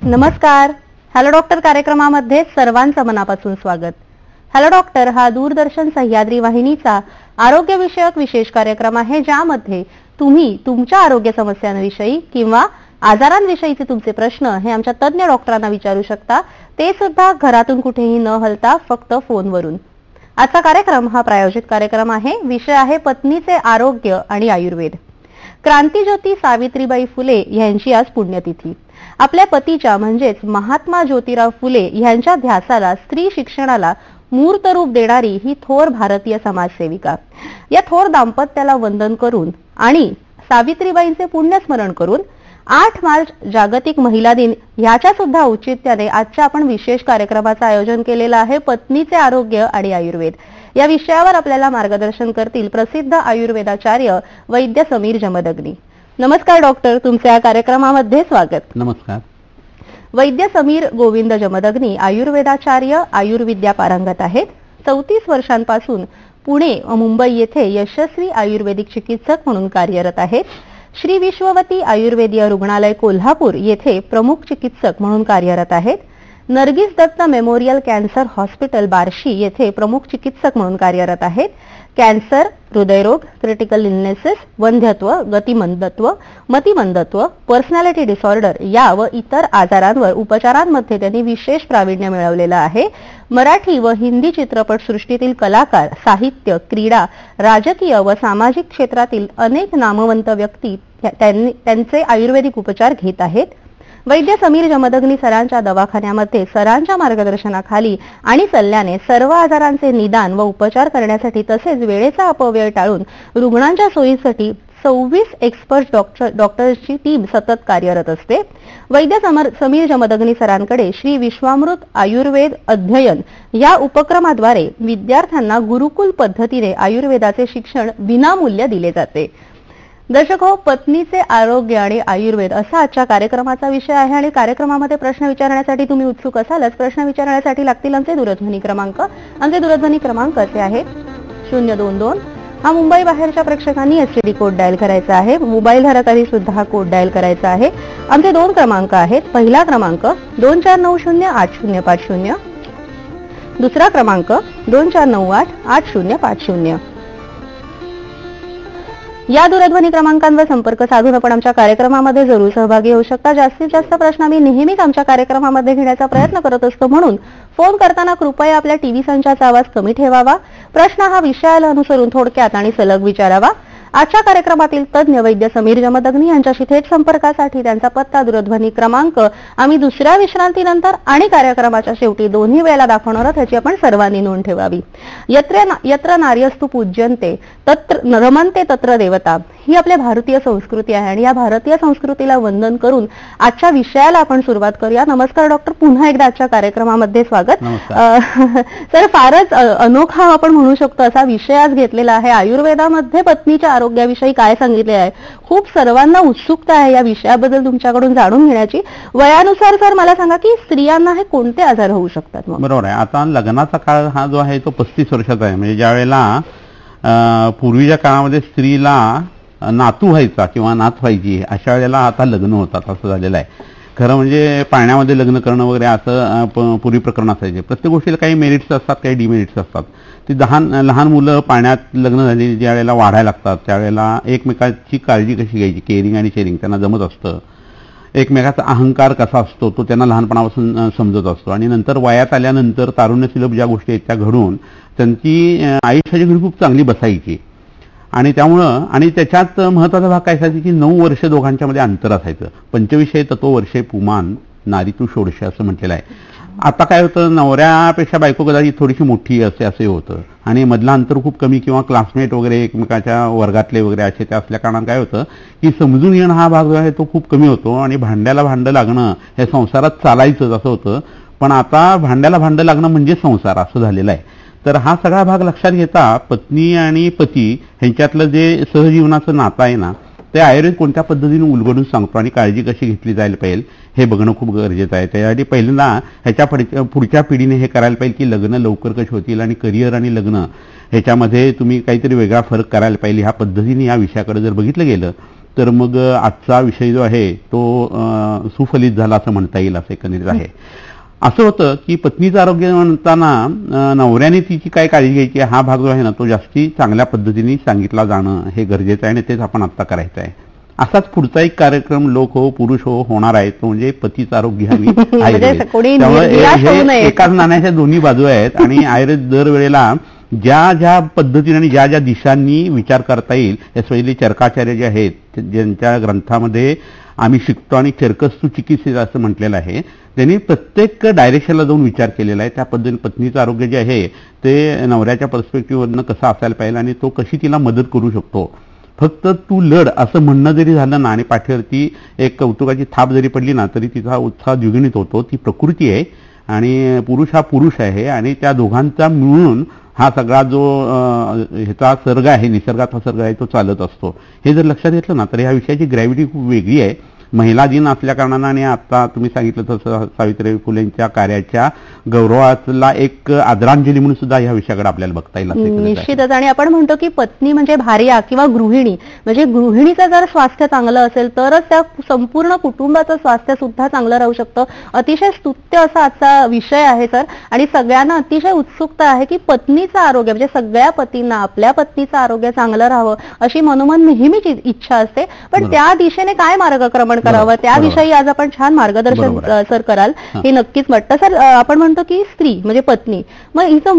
नमस्कार. Hello doctor कार्यक्रमामध्ये सर्वांचं मनापासून स्वागत. हॅलो डॉक्टर हा दूरदर्शन सह्याद्री वाहिनीचा आरोग्यविषयक विशेष कार्यक्रम आहे, ज्यामध्ये तुम्ही तुमच्या आरोग्य समस्यांविषयी किंवा आजारांविषयीचे तुमचे प्रश्न हे आमच्या तज्ञ डॉक्टरांना विचारू शकता, ते सुद्धा घरातून कुठेही न हलता फक्त फोनवरून. आजचा कार्यक्रम हा प्रायोजित कार्यक्रम आहे. विषय आहे पत्नीचे आरोग्य आणि आयुर्वेद. क्रांतीज्योती सावित्रीबाई फुले यांची आज पुण्यतिथी. आपल्या पतीच्या म्हणजेच महात्मा ज्योतिराव फुले यांच्या ध्यासाला, स्त्री शिक्षणाला मूर्त रूप देणारी ही थोर भारतीय समाजसेविका. या थोर दाम्पत्याला वंदन करून आणि सावित्रीबाईंचे पुण्यस्मरण करून 8 मार्च जागतिक महिला दिन याच्या सुद्धा औचित्याने आजच्या आपण विशेष कार्यक्रमाचं आयोजन केलेलं आहे. पत्नीचे आरोग्य आणि आयुर्वेद या विषयावर आपल्याला मार्गदर्शन करतील प्रसिद्ध आयुर्वेदाचार्य वैद्य समीर जमदग्नी. नमस्कार डॉक्टर, तुमच्या या कार्यक्रमामध्ये स्वागत. नमस्कार. वैद्य समीर गोविंद जमदग्नी आयुर्वेदाचार्य, आयुर्विद्या पारंगत आहेत. 34 वर्षांपासून पुणे व मुंबई येथे यशस्वी आयुर्वेदिक चिकित्सक म्हणून कार्यरत आहेत. श्री विश्ववती आयुर्वेदीय रुग्णालय कोल्हापूर येथे प्रमुख चिकित्सक म्हणून कार्यरत आहेत. Nargis Dutt memorial cancer hospital Barshi येथे प्रमुख चिकित्सक म्हणून कार्यरत आहेत. कॅन्सर, हृदयरोग, क्रिटिकल इलनेसेस, वंध्यत्व, गतिमंदत्व, मतिमंदत्व, पर्सनॅलिटी डिसऑर्डर या व इतर आजारांवर उपचारांमध्ये त्यांनी विशेष प्रावीण्य मिळवलेलं आहे. मराठी व हिंदी चित्रपटसृष्टीतील कलाकार, साहित्य, क्रीडा, राजकीय व सामाजिक क्षेत्रातील अनेक नामवंत व्यक्ती त्यांचे आयुर्वेदिक उपचार घेत आहेत. वैद्य समीर जमदग्नी सरांच्या दवाखान्यामध्ये सरांच्या मार्गदर्शनाखाली आणि सल्ल्याने सर्व आजारांचे निदान व उपचार करण्यासाठी तसेच वेळेचा अपव्यय टाळून रुग्णांच्या सोयीसाठी 26 एक्सपर्ट डॉक्टर्सची टीम सतत कार्यरत असते. वैद्य समीर जमदग्नी सरांकडे श्री विश्वामृत आयुर्वेद अध्ययन या उपक्रमाद्वारे विद्यार्थ्यांना गुरुकुल पद्धतीने आयुर्वेदाचे शिक्षण विनामूल्य दिले जाते. दर्शक हो, पत्नीचे आरोग्य आणि आयुर्वेद असा आजच्या कार्यक्रमाचा विषय आहे आणि कार्यक्रमामध्ये प्रश्न विचारण्यासाठी तुम्ही उत्सुक असालच. प्रश्न विचारण्यासाठी लागतील आमचे दूरध्वनी क्रमांक. आमचे दूरध्वनी क्रमांक असे आहेत 022. हा मुंबई बाहेरच्या प्रेक्षकांनी एसटीडी कोड डायल करायचा आहे. मोबाईल धारकांनी सुद्धा हा कोड डायल करायचा आहे. आमचे 2 क्रमांक आहेत. पहिला क्रमांक 24908050. दुसरा क्रमांक 24988050. या दूरध्वनी क्रमांकांवर संपर्क साधून आपण आमच्या कार्यक्रमामध्ये जरूर सहभागी होऊ शकता. जास्तीत जास्त प्रश्न आम्ही नेहमीच आमच्या कार्यक्रमामध्ये घेण्याचा प्रयत्न करत असतो, म्हणून फोन करताना कृपया आपल्या टीव्ही संचाचा आवाज कमी ठेवावा. प्रश्न हा विषयाला अनुसरून थोडक्यात आणि सलग विचारावा. आजच्या कार्यक्रमातील तज्ञ वैद्य समीर जमदग्नी यांच्याशी थेट संपर्कासाठी त्यांचा पत्ता, दूरध्वनी क्रमांक आम्ही दुसऱ्या विश्रांतीनंतर आणि कार्यक्रमाच्या शेवटी दोन्ही वेळेला दाखवणार आहोत, याची आपण सर्वांनी नोंद ठेवावी. यत्र नार्यस्तु पूज्यन्ते तत्र रमन्ते तत्र देवता ही आपल्या भारतीय संस्कृती आहे आणि या भारतीय संस्कृतीला वंदन करून आजच्या विषयाला आपण सुरुवात करूया. नमस्कार डॉक्टर, पुन्हा एकदा आजच्या कार्यक्रमामध्ये स्वागत. सर, फारच अनोखा आपण म्हणू शकतो असा विषय आज घेतलेला आहे. आयुर्वेदामध्ये पत्नीच्या आरोग्याविषयी काय सांगितले आहे, खूप सर्वांना उत्सुकता आहे या विषयाबद्दल तुमच्याकडून जाणून घेण्याची. वयानुसार सर मला सांगा की स्त्रियांना हे कोणते आजार होऊ शकतात? बरोबर आहे. आता लग्नाचा काळ हा जो आहे तो 35 वर्षाचा आहे. म्हणजे ज्या वेळेला पूर्वीच्या काळामध्ये स्त्रीला नातू व्हायचा किंवा नात व्हायची अशा वेळेला आता लग्न होतात असं झालेलं आहे. खरं म्हणजे पाण्यामध्ये लग्न करणं वगैरे असं पूर्वी प्रकरण असायचे. प्रत्येक गोष्टीला काही मेरिट्स असतात, काही डिमेरिट्स असतात. ती लहान मुलं पाण्यात लग्न झाली ज्या वेळेला वाढायला लागतात त्यावेळेला एकमेकाची काळजी कशी घ्यायची, केअरिंग आणि शेअरिंग त्यांना जमत असतं. एकमेकाचा अहंकार कसा असतो तो त्यांना लहानपणापासून समजत असतो आणि नंतर वयात आल्यानंतर तारुण्यसुलभ ज्या गोष्टी आहेत त्या घडून त्यांची आयुष्याची घडी खूप चांगली बसायची. आणि त्यामुळं आणि त्याच्यात महत्वाचा भाग काय असायचा की 9 वर्ष दोघांच्या मध्ये अंतर असायचं. 25 तत्व वर्षे पुमान नारी तू षोडशे असं म्हटलेलं आहे. आता काय होतं, नवऱ्यापेक्षा बायको कदाचित थोडीशी मोठी असे होतं आणि मधलं अंतर खूप कमी किंवा क्लासमेट वगैरे एकमेकाच्या वर्गातले वगैरे असे ते असल्या कारणानं काय होतं की समजून घेणं हा भाग जो आहे तो खूप कमी होतो आणि भांड्याला भांडं लागणं हे संसारात चालायचं असं होतं. पण आता भांड्याला भांडं लागणं म्हणजे संसार असं झालेलं आहे. तर हा सगळा भाग लक्षात घेता पत्नी आणि पती ह्यांच्यातलं जे सहजीवनाचं नातं आहे ना, ते आयुर्वेद कोणत्या पद्धतीने उलगडून सांगतो आणि काळजी कशी घेतली जायला पाहिजे हे बघणं खूप गरजेचं आहे. त्यासाठी पहिल्यांदा ह्याच्या पुढच्या पिढीने हे करायला पाहिजे की लग्न लवकर कशी होतील आणि करिअर आणि लग्न ह्याच्यामध्ये तुम्ही काहीतरी वेगळा फरक करायला पाहिजे. ह्या पद्धतीने या विषयाकडे जर बघितलं गेलं तर मग आजचा विषय जो आहे तो सुफलित झाला असं म्हणता येईल, असं एकंदरीत आहे. असं होतं की पत्नीचं आरोग्य म्हणताना नवऱ्याने तिची काय काळजी घ्यायची हा भाग जो आहे ना तो जास्ती चांगल्या पद्धतीने सांगितला जाणं हे गरजेचं आहे आणि तेच आपण आता करायचं आहे. असाच पुढचा एक कार्यक्रम लोक हो पुरुष हो होणार आहे तो म्हणजे पतीचं आरोग्य आम्ही त्यामुळे एकाच नाण्याच्या दोन्ही बाजू आहेत आणि आयुर्वेद दरवेळेला ज्या ज्या पद्धतीने आणि ज्या ज्या दिशांनी विचार करता येईल यासाठी चरकाचार्य जे आहेत ज्यांच्या ग्रंथामध्ये आम्ही शिकतो आणि चरकस्तु चिकित्सेत असं म्हटलेलं आहे, त्यांनी प्रत्येक डायरेक्शनला जाऊन विचार केलेला आहे. त्या पद्धतीने पत्नीचं आरोग्य जे आहे ते नवऱ्याच्या पर्स्पेक्टिव्हवरनं कसं असायला पाहिजे आणि तो कशी तिला मदत करू शकतो. फक्त तू लढ असं म्हणणं जरी झालं ना आणि पाठीवरती एक कौतुकाची थाप जरी पडली ना तरी तिचा उत्साह द्विगुणित होतो. ती प्रकृती आहे आणि पुरुष हा पुरुष आहे आणि त्या दोघांचा मिळून हा सगळा जो ह्याचा सर्ग आहे, निसर्गाचा सर्ग आहे तो चालत असतो. हे जर लक्षात घेतलं ना तर ह्या विषयाची ग्रॅव्हिटी खूप वेगळी आहे. महिला दिन असल्या कारणानं आणि आता तुम्ही सांगितलं तसं सावित्रीबाई फुलेंच्या कार्याच्या गौरवाला एक आदरांजली म्हणून सुद्धा ह्या विषयाकडे आपल्याला बघता येईल. निश्चितच. आणि आपण म्हणतो की पत्नी म्हणजे भार्या किंवा गृहिणी, म्हणजे गृहिणीचं जर स्वास्थ्य चांगलं असेल तरच त्या संपूर्ण कुटुंबाचं स्वास्थ्य सुद्धा चांगलं राहू शकतं. अतिशय स्तुत्य असा आजचा विषय आहे सर. आणि सगळ्यांना अतिशय उत्सुकता आहे की पत्नीचं आरोग्य म्हणजे सगळ्या पतींना आपल्या पत्नीचं आरोग्य चांगलं राहावं अशी मनोमन नेहमीच इच्छा असते. पण त्या दिशेने काय मार्गक्रमण करावं त्याविषयी आज आपण छान मार्गदर्शन सर कराल हे नक्कीच वाटतं. सर आपण म्हणतो की स्त्री म्हणजे पत्नी, मग हिचं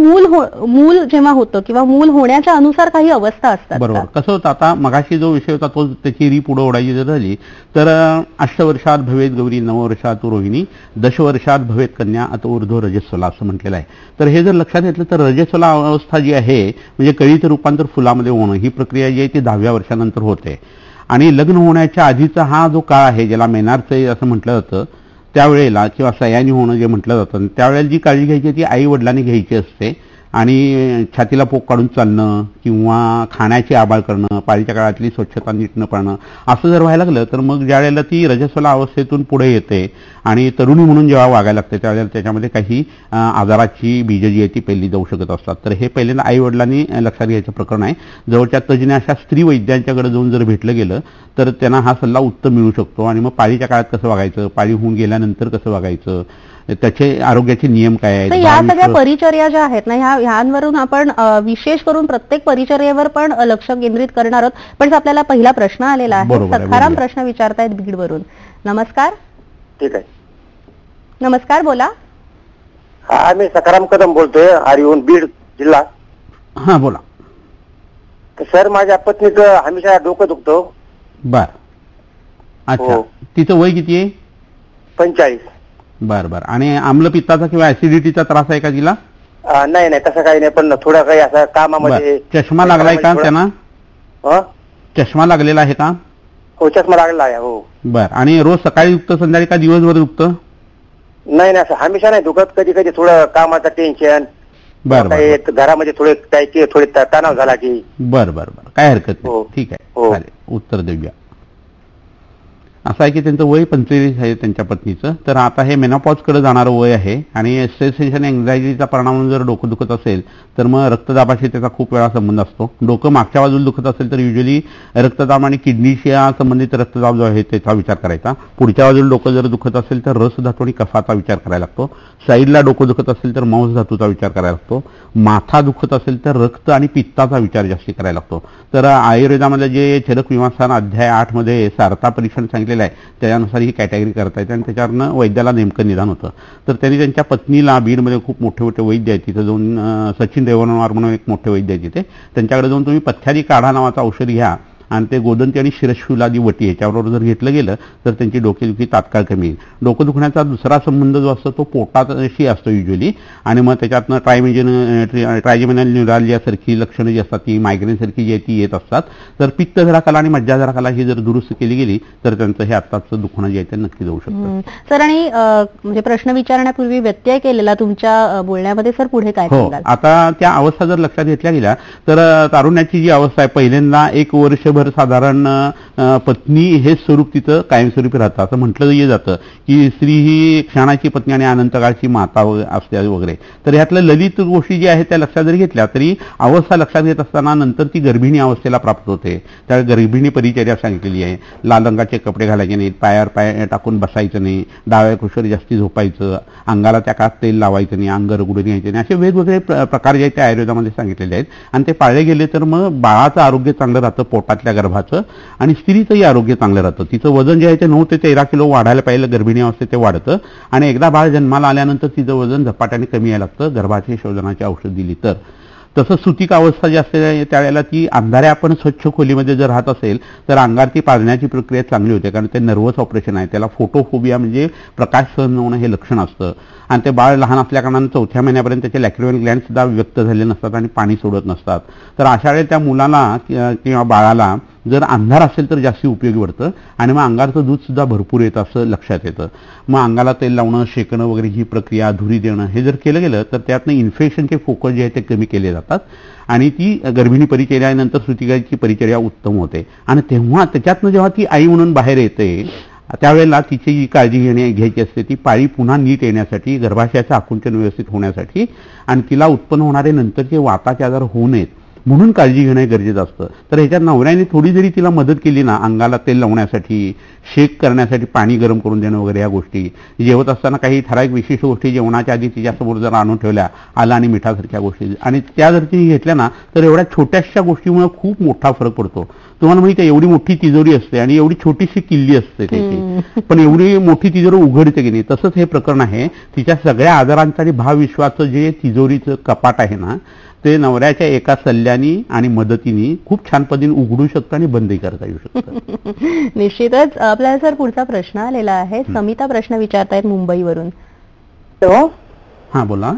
मूल जेव्हा होतं किंवा मूल होण्याच्या अनुसार काही अवस्था असतात. बरोबर. कसं होतं आता मगाशी जो विषय होता तो त्याची री पुढे ओढायची जर झाली तर 8 वर्षात भवेत गौरी 9 वर्षात रोहिणी 10 वर्षात भवेत कन्या आता ऊर्ध्व रजस्वला असं म्हटलेलं आहे. तर हे जर लक्षात घेतलं तर रजस्वला अवस्था जी आहे म्हणजे कळीचं रूपांतर फुलामध्ये होणं ही प्रक्रिया जी आहे ती 10व्या वर्षानंतर होते. आणि लग्न होण्याच्या आधीचा हा जो काळ आहे ज्याला मेनार्चय असं म्हटलं जातं त्यावेळेला किंवा सयानी होणं जे म्हटलं जातं त्यावेळेला जी काळजी घ्यायची ती आई वडिलांनी घ्यायची असते. आणि छातीला पोक काढून चालणं किंवा खाण्याची आबाळ करणं, पाळीच्या काळातली स्वच्छता नीटनं पाळणं असं जर व्हायला लागलं तर मग ज्या वेळेला ती रजस्वला अवस्थेतून पुढे येते आणि तरुणी म्हणून जेव्हा वागायला लागते त्यावेळेला त्याच्यामध्ये काही आजाराची बीज जी आहे ती पहिली जाऊ शकत असतात. तर हे पहिल्यांदा आई वडिलांनी लक्षात घ्यायचं प्रकरण आहे. जवळच्या तज्ज्ञ अशा स्त्री वैद्यांच्याकडे जाऊन जर भेटलं गेलं तर त्यांना हा सल्ला उत्तम मिळू शकतो. आणि मग पाळीच्या काळात कसं वागायचं, पाळी होऊन गेल्यानंतर कसं वागायचं, त्याचे आरोग्याचे नियम काय आहेत, या सगळ्या परिचर्या ज्या आहेत ना ह्यांवरून आपण विशेष करून प्रत्येक परिचर्येवर पण लक्ष केंद्रित करणार आहोत. पण आपल्याला पहिला प्रश्न आलेला आहे. सखाराम प्रश्न विचारतायत बीडवरून. नमस्कार. ठीक आहे. नमस्कार, बोला. हा मी सखाराम कदम बोलतोय, हरिओम, बीड जिल्हा. हा बोला. तर सर माझ्या पत्नीचं हमेशा डोकं दुखतो. बर. अच्छा. तिचं वय किती आहे? 45. बर बर. आणि आम्लपित्ताचा किंवा ऍसिडिटीचा त्रास आहे का तिला? नाही नाही तसं काही नाही, पण थोडं काही असं कामामध्ये. चष्मा लागलाय का त्यांना? चष्मा लागलेला आहे का? हो चष्मा लागलेला आहे. हो. बर. आणि रोज सकाळी दुखतं संध्याकाळी का दिवसभर दुखतं? नाही नाही असं हमेशा नाही दुखत, कधी कधी थोडं कामाचं टेन्शन, बर घरामध्ये थोडे तणाव झाला की. बर बर बर, काय हरकत नाही. ठीक आहे, उत्तर देऊया. असं आहे की त्यांचं वय 45 आहे त्यांच्या पत्नीचं. तर आता हे मेनोपॉजकडे जाणारं वय आहे आणि स्ट्रेस टेन्शन एन्झायटीचा परिणाम जर डोकं दुखत असेल तर मग रक्तदाबाशी त्याचा खूप वेळा संबंध असतो. डोकं मागच्या बाजूला दुखत असेल तर युजली रक्तदाब आणि किडनीशी संबंधित रक्तदाब जो आहे त्याचा विचार करायचा. पुढच्या बाजूला डोकं जर दुखत असेल तर रस धातू आणि कफाचा विचार करायला लागतो. साईडला डोकं दुखत असेल तर मांस धातूचा विचार करायला लागतो. माथा दुखत असेल तर रक्त आणि पित्ताचा विचार जास्ती करायला लागतो. तर आयुर्वेदामध्ये जे चरक विमासान अध्याय 8 मध्ये सारता परीक्षण सांगितलेलं आहे त्याच्यानुसार ही कॅटेगरी करता येते आणि त्याच्यावरनं वैद्याला नेमकं निदान होतं. तर त्यांनी त्यांच्या पत्नीला बीडमध्ये खूप मोठे मोठे वैद्य आहेत तिथं जाऊन सचिन रेवणवार म्हणून एक मोठे वैद्य आहेत तिथे, त्यांच्याकडे जाऊन तुम्ही पथ्यारी काढा नावाचं औषध घ्या आणि ते गोदंती आणि शिरशुलादी वटी ह्याच्याबरोबर जर घेतलं गेलं तर त्यांची डोकेदुखी तात्काळ कमी येईल. डोकं दुखण्याचा दुसरा संबंध जो असतो तो पोटाशी असतो युजली आणि मग त्याच्यातनं ट्रायजेमिनल न्यूरालिया सारखी लक्षणं जी असतात ती मायग्रेन सारखी जी आहे ती येत असतात. तर पित्त धराकाला आणि मज्जाधराकाला ही जर दुरुस्त केली गेली तर त्यांचं हे आत्ताचं दुखणं जे आहे ते नक्की जाऊ शकतं. सर आणि म्हणजे प्रश्न विचारण्यापूर्वी व्यत्यय केलेला तुमच्या बोलण्यामध्ये सर पुढे काय सांगाल? आता त्या अवस्था जर लक्षात घेतल्या गेल्या तर तारुण्याची जी अवस्था आहे पहिल्यांदा 1 वर्ष आयुष्यभर साधारण पत्नी हेच स्वरूप तिचं कायमस्वरूपी राहतं. असं म्हटलं जातं की स्त्री ही क्षणाची पत्नी आणि अनंतकाळची माता असते वगैरे. तर ह्यातल्या ललित गोष्टी ज्या आहेत त्या लक्षात जरी घेतल्या तरी अवस्था लक्षात घेत असताना नंतर ती गर्भिणी अवस्थेला प्राप्त होते. त्या गर्भिणी परिचर्या सांगितलेली आहे. लाल रंगाचे कपडे घालायचे नाहीत, पायावर पाय टाकून बसायचं नाही, डाव्या कुशीवर जास्ती झोपायचं, अंगाला त्या काळात तेल लावायचं नाही, अंग रगडून घ्यायचे नाही, असे वेगवेगळे प्रकार जे आहेत ते आयुर्वेदामध्ये सांगितलेले आहेत. आणि ते पाळले गेले तर मग बाळाचं आरोग्य चांगलं राहतं, पोटातल्या गर्भाचं, आणि स्त्रीचंही आरोग्य चांगलं राहतं. तिचं वजन जे आहे ते 9 ते 13 किलो वाढायला पाहिजे गर्भिणी अवस्थेत ते वाढतं. आणि एकदा बाळ जन्माला आल्यानंतर तिचं वजन झपाट्याने कमी यायला लागतं गर्भाचे शोधनाचे औषध दिली तर. तसं सुतिक अवस्था जी असते त्यावेळेला ती अंधाऱ्या आपण स्वच्छ खोलीमध्ये जर राहत असेल तर अंगार ती पाजण्याची प्रक्रिया चांगली होते, कारण ते नर्वस ऑपरेशन आहे. त्याला फोटोफोबिया म्हणजे प्रकाश सहन न होणं हे लक्षण असतं. आणि ते बाळ लहान असल्याकारणाने 4थ्या महिन्यापर्यंत त्याचे लॅक्रिमल ग्लँड सुद्धा व्यक्त झाले नसतात आणि पाणी सोडत नसतात. तर अशा वेळेला त्या मुलाला किंवा बाळाला जर अंधार असेल तर जास्त उपयोगी पडतं आणि मग अंगारचं दूध सुद्धा भरपूर येतं असं लक्षात येतं. मग अंगाला तेल लावणं, शेकणं वगैरे ही प्रक्रिया, धुरी देणं हे जर केलं गेलं तर त्यातनं इन्फेक्शनचे फोकस जे आहे ते कमी केले जातात आणि ती गर्भिणी परिचर्यानंतर सुतिकाची परिचर्या उत्तम होते. आणि तेव्हा त्याच्यातनं जेव्हा ती आई म्हणून बाहेर येते त्यावेळेला तिची जी काळजी घ्यायची असते ती पाळी पुन्हा नीट येण्यासाठी, गर्भाशयाचं आकुंचन व्यवस्थित होण्यासाठी आणि तिला उत्पन्न होणारे नंतरचे वाताचे आजार होऊ नयेत म्हणून काळजी घेणं गरजेचं असतं. तर ह्याच्यात नवऱ्याने थोडी जरी तिला मदत केली ना, अंगाला तेल लावण्यासाठी, शेक करण्यासाठी, पाणी गरम करून देणं वगैरे ह्या गोष्टी, जेवत असताना काही ठराविक विशिष्ट गोष्टी जेवणाच्या आधी तिच्यासमोर जर आणून ठेवल्या, आलं आणि मिठासारख्या गोष्टी, आणि त्या जर तिने घेतल्या ना तर एवढ्या छोट्याशा गोष्टीमुळे खूप मोठा फरक पडतो. तुम्हाला माहिती आहे एवढी मोठी तिजोरी असते आणि एवढी छोटीशी किल्ली असते त्याची, पण एवढी मोठी तिजोरी उघडते की नाही. तसंच हे प्रकरण आहे. तिच्या सगळ्या आजारांचं आणि भावविश्वाचं जे तिजोरीचं कपाट आहे ना ते नवऱ्याच्या एका सल्ल्यानी आणि मदतीने खूप छान पद्धतीने उघडू शकतं आणि बंदही करता येऊ शकतं. निश्चितच. आपल्याला सर पुढचा प्रश्न आलेला आहे. समिता प्रश्न विचारतायत मुंबईवरून. हा बोला.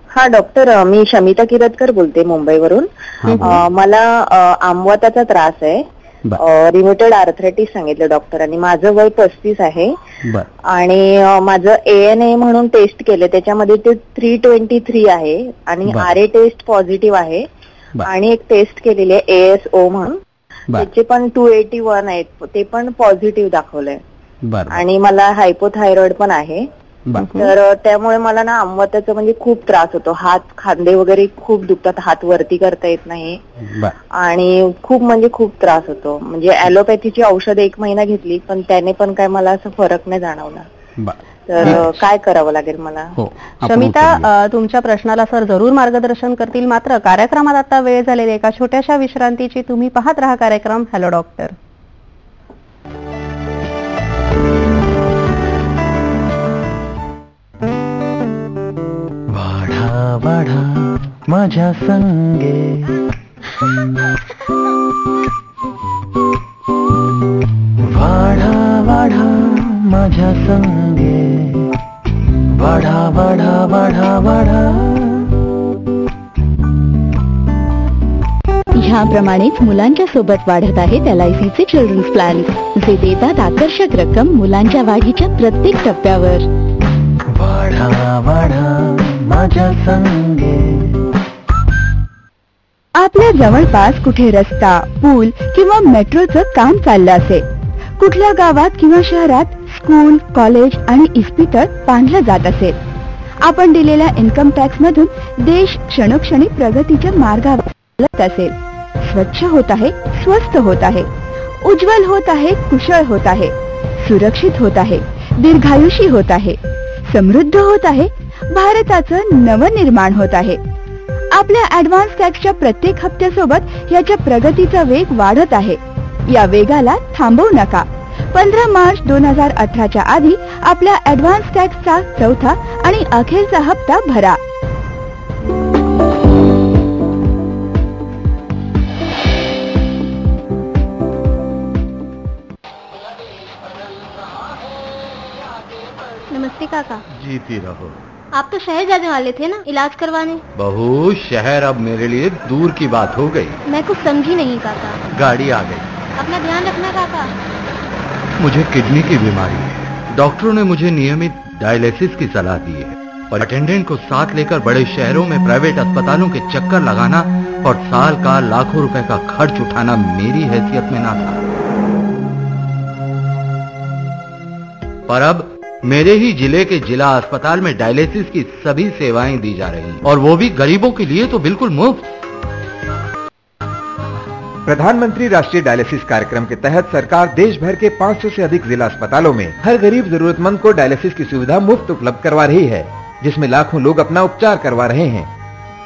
हा डॉक्टर, मी शमिता किरतकर बोलते मुंबईवरून. मला आमवाताचा त्रास आहे, रिमेटेड आर्थरायटिस सांगितलं डॉक्टरांनी. माझं वय 35 आहे आणि माझं ANA म्हणून टेस्ट केलं, त्याच्यामध्ये ते 323 आहे आणि RA टेस्ट पॉझिटिव्ह आहे आणि एक टेस्ट केलेली आहे ASO म्हणून, त्याचे पण 281 आहेत, ते पण पॉझिटिव्ह दाखवलंय. आणि मला हायपोथायरॉइड पण आहे. तर त्यामुळे मला ना आमवाताचा म्हणजे खूप त्रास होतो. हात, खांदे वगैरे खूप दुखतात, हात वरती करता येत नाही आणि खूप म्हणजे खूप त्रास होतो. म्हणजे ॲलोपॅथीची औषध 1 महिना घेतली पण त्याने पण काय मला असं फरक नाही जाणवला. तर काय करावं लागेल मला? शमिता, तुमच्या प्रश्नाला सर जरूर मार्गदर्शन करतील. मात्र कार्यक्रमात आता वेळ झालेली एका छोट्याशा विश्रांतीची. तुम्ही पाहत राहा कार्यक्रम हॅलो डॉक्टर. वाढा माझ्या संगे, वाढा माझ्या संगे, वाढा. ह्याप्रमाणेच मुलांच्या सोबत वाढत आहेत LICचे चिल्ड्रन्स प्लॅन, जे देतात आकर्षक रक्कम मुलांच्या वाढीच्या प्रत्येक टप्प्यावर. वाढा माझ्या संगे. आपल्या जवळपास कुठे रस्ता, पूल किंवा मेट्रोचं काम चाललं असेल, कुठल्या गावात किंवा शहरात स्कूल, कॉलेज आणि इस्पितळ बांधलं जात असेल, आपण दिलेल्या इन्कम टॅक्स मधून देश क्षणोक्षणी प्रगतीच्या मार्गावर चालत असेल, स्वच्छ होत आहे, स्वस्त होत आहे, उज्ज्वल होत आहे, कुशळ होत आहे, सुरक्षित होत आहे, दीर्घायुषी होत आहे, समृद्ध होत आहे, भारताचं नवनिर्माण होत आहे. आपल्या ऍडव्हान्स टॅक्सच्या प्रत्येक हप्त्यासोबत याच्या प्रगतीचा वेग वाढत आहे. या वेगाला थांबवू नका. 15 मार्च 2018च्या आधी आपल्या ऍडव्हान्स टॅक्सचा 4था आणि अखेरचा हप्ता भरा. नमस्ते काका। जीती रहो। आप तो शहर जाने वाले थे ना इलाज करवाने? बहू, शहर अब मेरे लिए दूर की बात हो गई। मैं कुछ समझी नहीं काका। गाड़ी आ गई। अपना ध्यान रखना काका। मुझे किडनी की बीमारी है। डॉक्टरों ने मुझे नियमित डायलिसिस की सलाह दी है और अटेंडेंट को साथ लेकर बड़े शहरों में प्राइवेट अस्पतालों के चक्कर लगाना और साल का लाखों रुपए का खर्च उठाना मेरी हैसियत में ना था। पर अब मेरे ही जिले के जिला अस्पताल में डायलिसिस की सभी सेवाएं दी जा रही हैं, और वो भी गरीबों के लिए तो बिल्कुल मुफ्त। प्रधानमंत्री राष्ट्रीय डायलिसिस कार्यक्रम के तहत सरकार देश भर के 500 से अधिक जिला अस्पतालों में हर गरीब जरूरतमंद को डायलिसिस की सुविधा मुफ्त उपलब्ध करवा रही है, जिसमें लाखों लोग अपना उपचार करवा रहे हैं।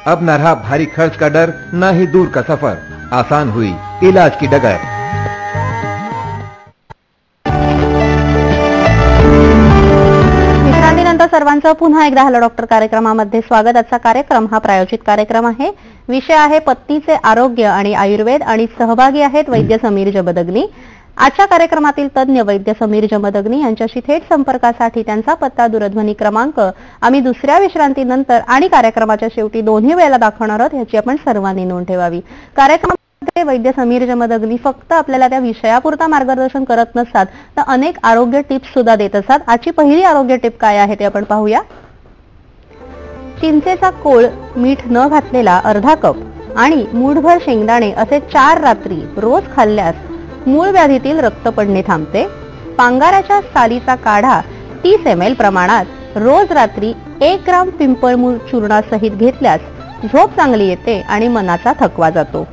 अब न रहा भारी खर्च का डर, न ही दूर का सफर, आसान हुई इलाज की डगर। विश्रांतीनंतर सर्वांचं पुन्हा एकदा हॅलो डॉक्टर कार्यक्रमामध्ये स्वागत। आजचा कार्यक्रम हा प्रायोजित कार्यक्रम आहे। विषय आहे पत्नीचे आरोग्य आणि आयुर्वेद, आणि सहभागी आहेत वैद्य समीर जमदग्नी। आजच्या कार्यक्रमातील तज्ञ वैद्य समीर जमदग्नी यांच्याशी थेट संपर्कासाठी त्यांचा पत्ता, दूरध्वनी क्रमांक आम्ही दुसऱ्या विश्रांतीनंतर आणि कार्यक्रमाच्या शेवटी दोन्ही वेळेला दाखवणार आहोत, याची आपण सर्वांनी नोंद ठेवावी। कार्यक्रमामध्ये वैद्य समीर जमदग्नी फक्त आपल्याला त्या विषयापुरता मार्गदर्शन करत नसतात, तर अनेक आरोग्य टिप्स सुद्धा देत असतात। आजची पहिली आरोग्य टिप काय आहे ते आपण पाहूया। चिंचेचा कोळ, मीठ न घातलेला अर्धा कप आणि मूठभर शेंगदाणे असे 4 रात्री रोज खाल्ल्यास मूळ व्याधीतील रक्त पडणे थांबते। पांगाराच्या सालीचा काढा 30 ml प्रमाणात रोज रात्री 1 ग्राम पिंपळमूळ चूर्णासहित घेतल्यास झोप चांगली येते आणि मनाचा थकवा जातो।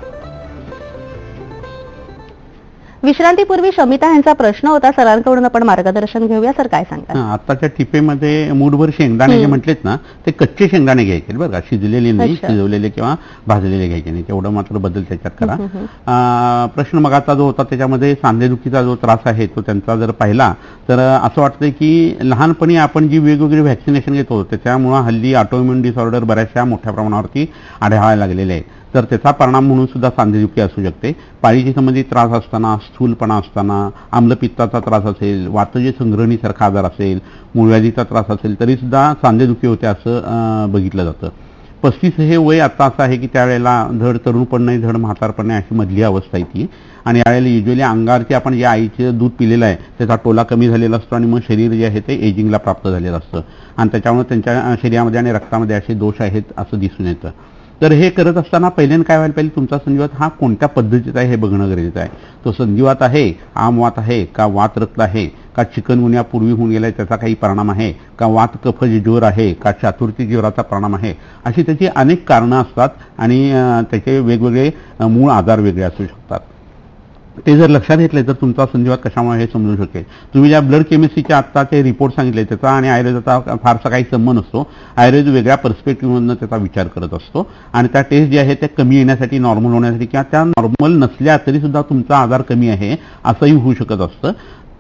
विश्रांतीपूर्वी शमिता यांचा प्रश्न होता, सरांकडून आपण मार्गदर्शन घेऊया। सर काय सांगता? आताच्या टिपेमध्ये मूठभर शेंगदाणे जे म्हटलेत ना, ते कच्चे शेंगदाणे घ्यायचे बरं का, शिजलेले नाही, शिजवलेले किंवा भाजलेले घ्यायचे नाही, तेवढं मात्र बदल त्याच्यात करा। प्रश्न मगाचा जो होता त्याच्यामध्ये सांधेदुखीचा जो त्रास आहे तो त्यांचा जर पाहिला तर असं वाटतंय की लहानपणी आपण जी वेगवेगळी व्हॅक्सिनेशन घेतो त्याच्यामुळे हल्ली ऑटोइम्युन डिसऑर्डर बऱ्याचशा मोठ्या प्रमाणावरती आढळायला लागलेले आहे, तर त्याचा परिणाम म्हणून सुद्धा सांधेदुखी असू शकते। पाळीशी संबंधित त्रास असताना, स्थूलपणा असताना, आम्लपित्ताचा त्रास असेल, वातजे संग्रहणीसारखा आजार असेल, मूळव्याधीचा त्रास असेल तरी सुद्धा सांधेदुखी होते असं बघितलं जातं। 35 हे वय आता असं आहे की त्यावेळेला धड तरुणपण नाही, धड म्हातारपण नाही, अशी मधली अवस्था आहे ती। आणि यावेळेला युजली अंगारची आपण जे आईचे दूध पिलेलं आहे त्याचा टोला कमी झालेला असतो आणि मग शरीर जे आहे ते एजिंगला प्राप्त झालेलं असतं, आणि त्याच्यामुळे त्यांच्या शरीरामध्ये आणि रक्तामध्ये असे दोष आहेत असं दिसून येतं। तर हे करत असताना पहिल्यांदा काय व्हायला पाहिजे, तुमचा संधिवात हा कोणत्या पद्धतीचा आहे हे बघणं गरजेचं आहे। तो संधिवात आहे, आमवात आहे का, वात रक्त आहे का, चिकनगुन्या पूर्वी होऊन गेलाय त्याचा काही परिणाम आहे का, वात कफ ज्वर आहे का, चातुर्ती ज्वराचा परिणाम आहे, अशी त्याची अनेक कारणं असतात आणि त्याचे वेगवेगळे मूळ आजार वेगळे असू शकतात। ते जर लक्षात घेतले तर तुमचा संधिवात कशामुळे हे समजू शकेल। तुम्ही ज्या ब्लड केमिस्ट्रीच्या आत्ताचे रिपोर्ट सांगितले त्याचा आणि आयुर्वेदाचा फारसा काही संबंध नसतो। आयुर्वेद वेगळ्या पर्स्पेक्टिव्हमधून त्याचा विचार करत असतो आणि त्या टेस्ट जे आहे त्या कमी येण्यासाठी, नॉर्मल होण्यासाठी किंवा त्या नॉर्मल नसल्या तरी सुद्धा तुमचा आजार कमी आहे असंही होऊ शकत असतं।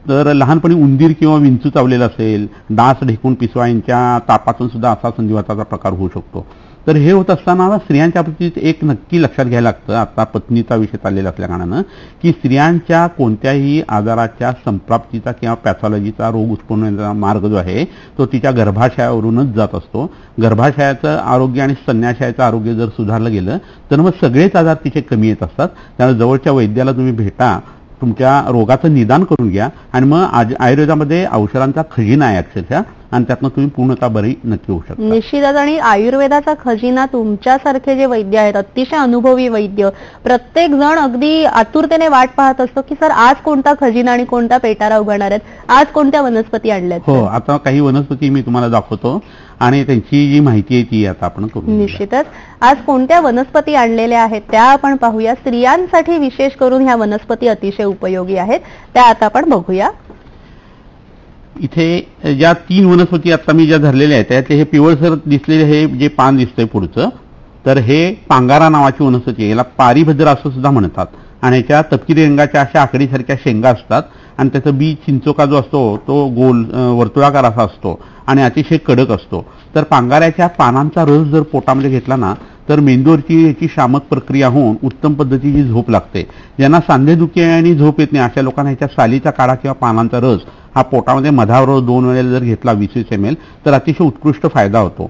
तर लहानपणी उंदीर किंवा विंचू चावलेला असेल, डास ढेकून पिसवाईंच्या तापातून सुद्धा असा संधिवाताचा प्रकार होऊ शकतो। तर हे होत असताना स्त्रियांच्या बाबतीत एक नक्की लक्षात घ्यायला लागतं, आता पत्नीचा विषय चाललेला असल्या कारणानं, की स्त्रियांच्या कोणत्याही आजाराच्या संप्राप्तीचा किंवा पॅथॉलॉजीचा रोग उत्पन्न होण्याचा मार्ग जो आहे तो तिच्या गर्भाशयावरूनच जात असतो। गर्भाशयाचं आरोग्य आणि स्तन्याशयाचं आरोग्य जर सुधारलं गेलं तर मग सगळेच आजार तिचे कमी येत असतात। त्यामुळे जवळच्या वैद्याला तुम्ही भेटा, तुमच्या रोगाचं निदान करून घ्या आणि मग आयुर्वेदामध्ये औषधांचा खजिना आहे अक्षरशः, आणि त्यातनं तुम्ही पूर्णतः बरी नक्की होऊ शकता। निश्चितच, आणि आयुर्वेदाचा खजिना तुमच्यासारखे जे वैद्य आहेत, अतिशय अनुभवी वैद्य, प्रत्येक जण अगदी आतुरतेने वाट पाहत असतो की सर आज कोणता खजिना आणि कोणता पेटारा उघडणार आहेत, आज कोणत्या वनस्पती आणल्यात। हो, आता काही वनस्पती मी तुम्हाला दाखवतो आणि त्यांची जी माहिती आहे ती आता आपण करू। निश्चितच, आज कोणत्या वनस्पती आणलेल्या आहेत त्या आपण पाहूया। स्त्रियांसाठी विशेष करून ह्या वनस्पती अतिशय उपयोगी आहेत, त्या आता आपण बघूया। इथे ज्या 3 वनस्पती आता मी ज्या धरलेल्या आहेत त्यातले हे पिवळसर दिसलेले हे जे पान दिसतंय पुढचं, तर हे पांगारा नावाची वनस्पती आहे। याला पारिभद्र असं सुद्धा म्हणतात आणि याच्या तपकिरी रंगाच्या अशा आकडीसारख्या शेंगा असतात आणि त्याचं बी चिंचोका जो असतो तो गोल वर्तुळाकार असा असतो आणि अतिशय कडक असतो। तर पांगाऱ्याच्या पानांचा रस जर पोटामध्ये घेतला ना तर मेंदूवरची याची शामक प्रक्रिया होऊन उत्तम पद्धतीची झोप लागते। ज्यांना सांधेदुखी आणि झोप येत नाही अशा लोकांना ह्याच्या सालीचा काढा किंवा पानांचा रस हा पोटामध्ये मधावर 2 वेळेला जर घेतला 20 ml तर अतिशय उत्कृष्ट फायदा होतो।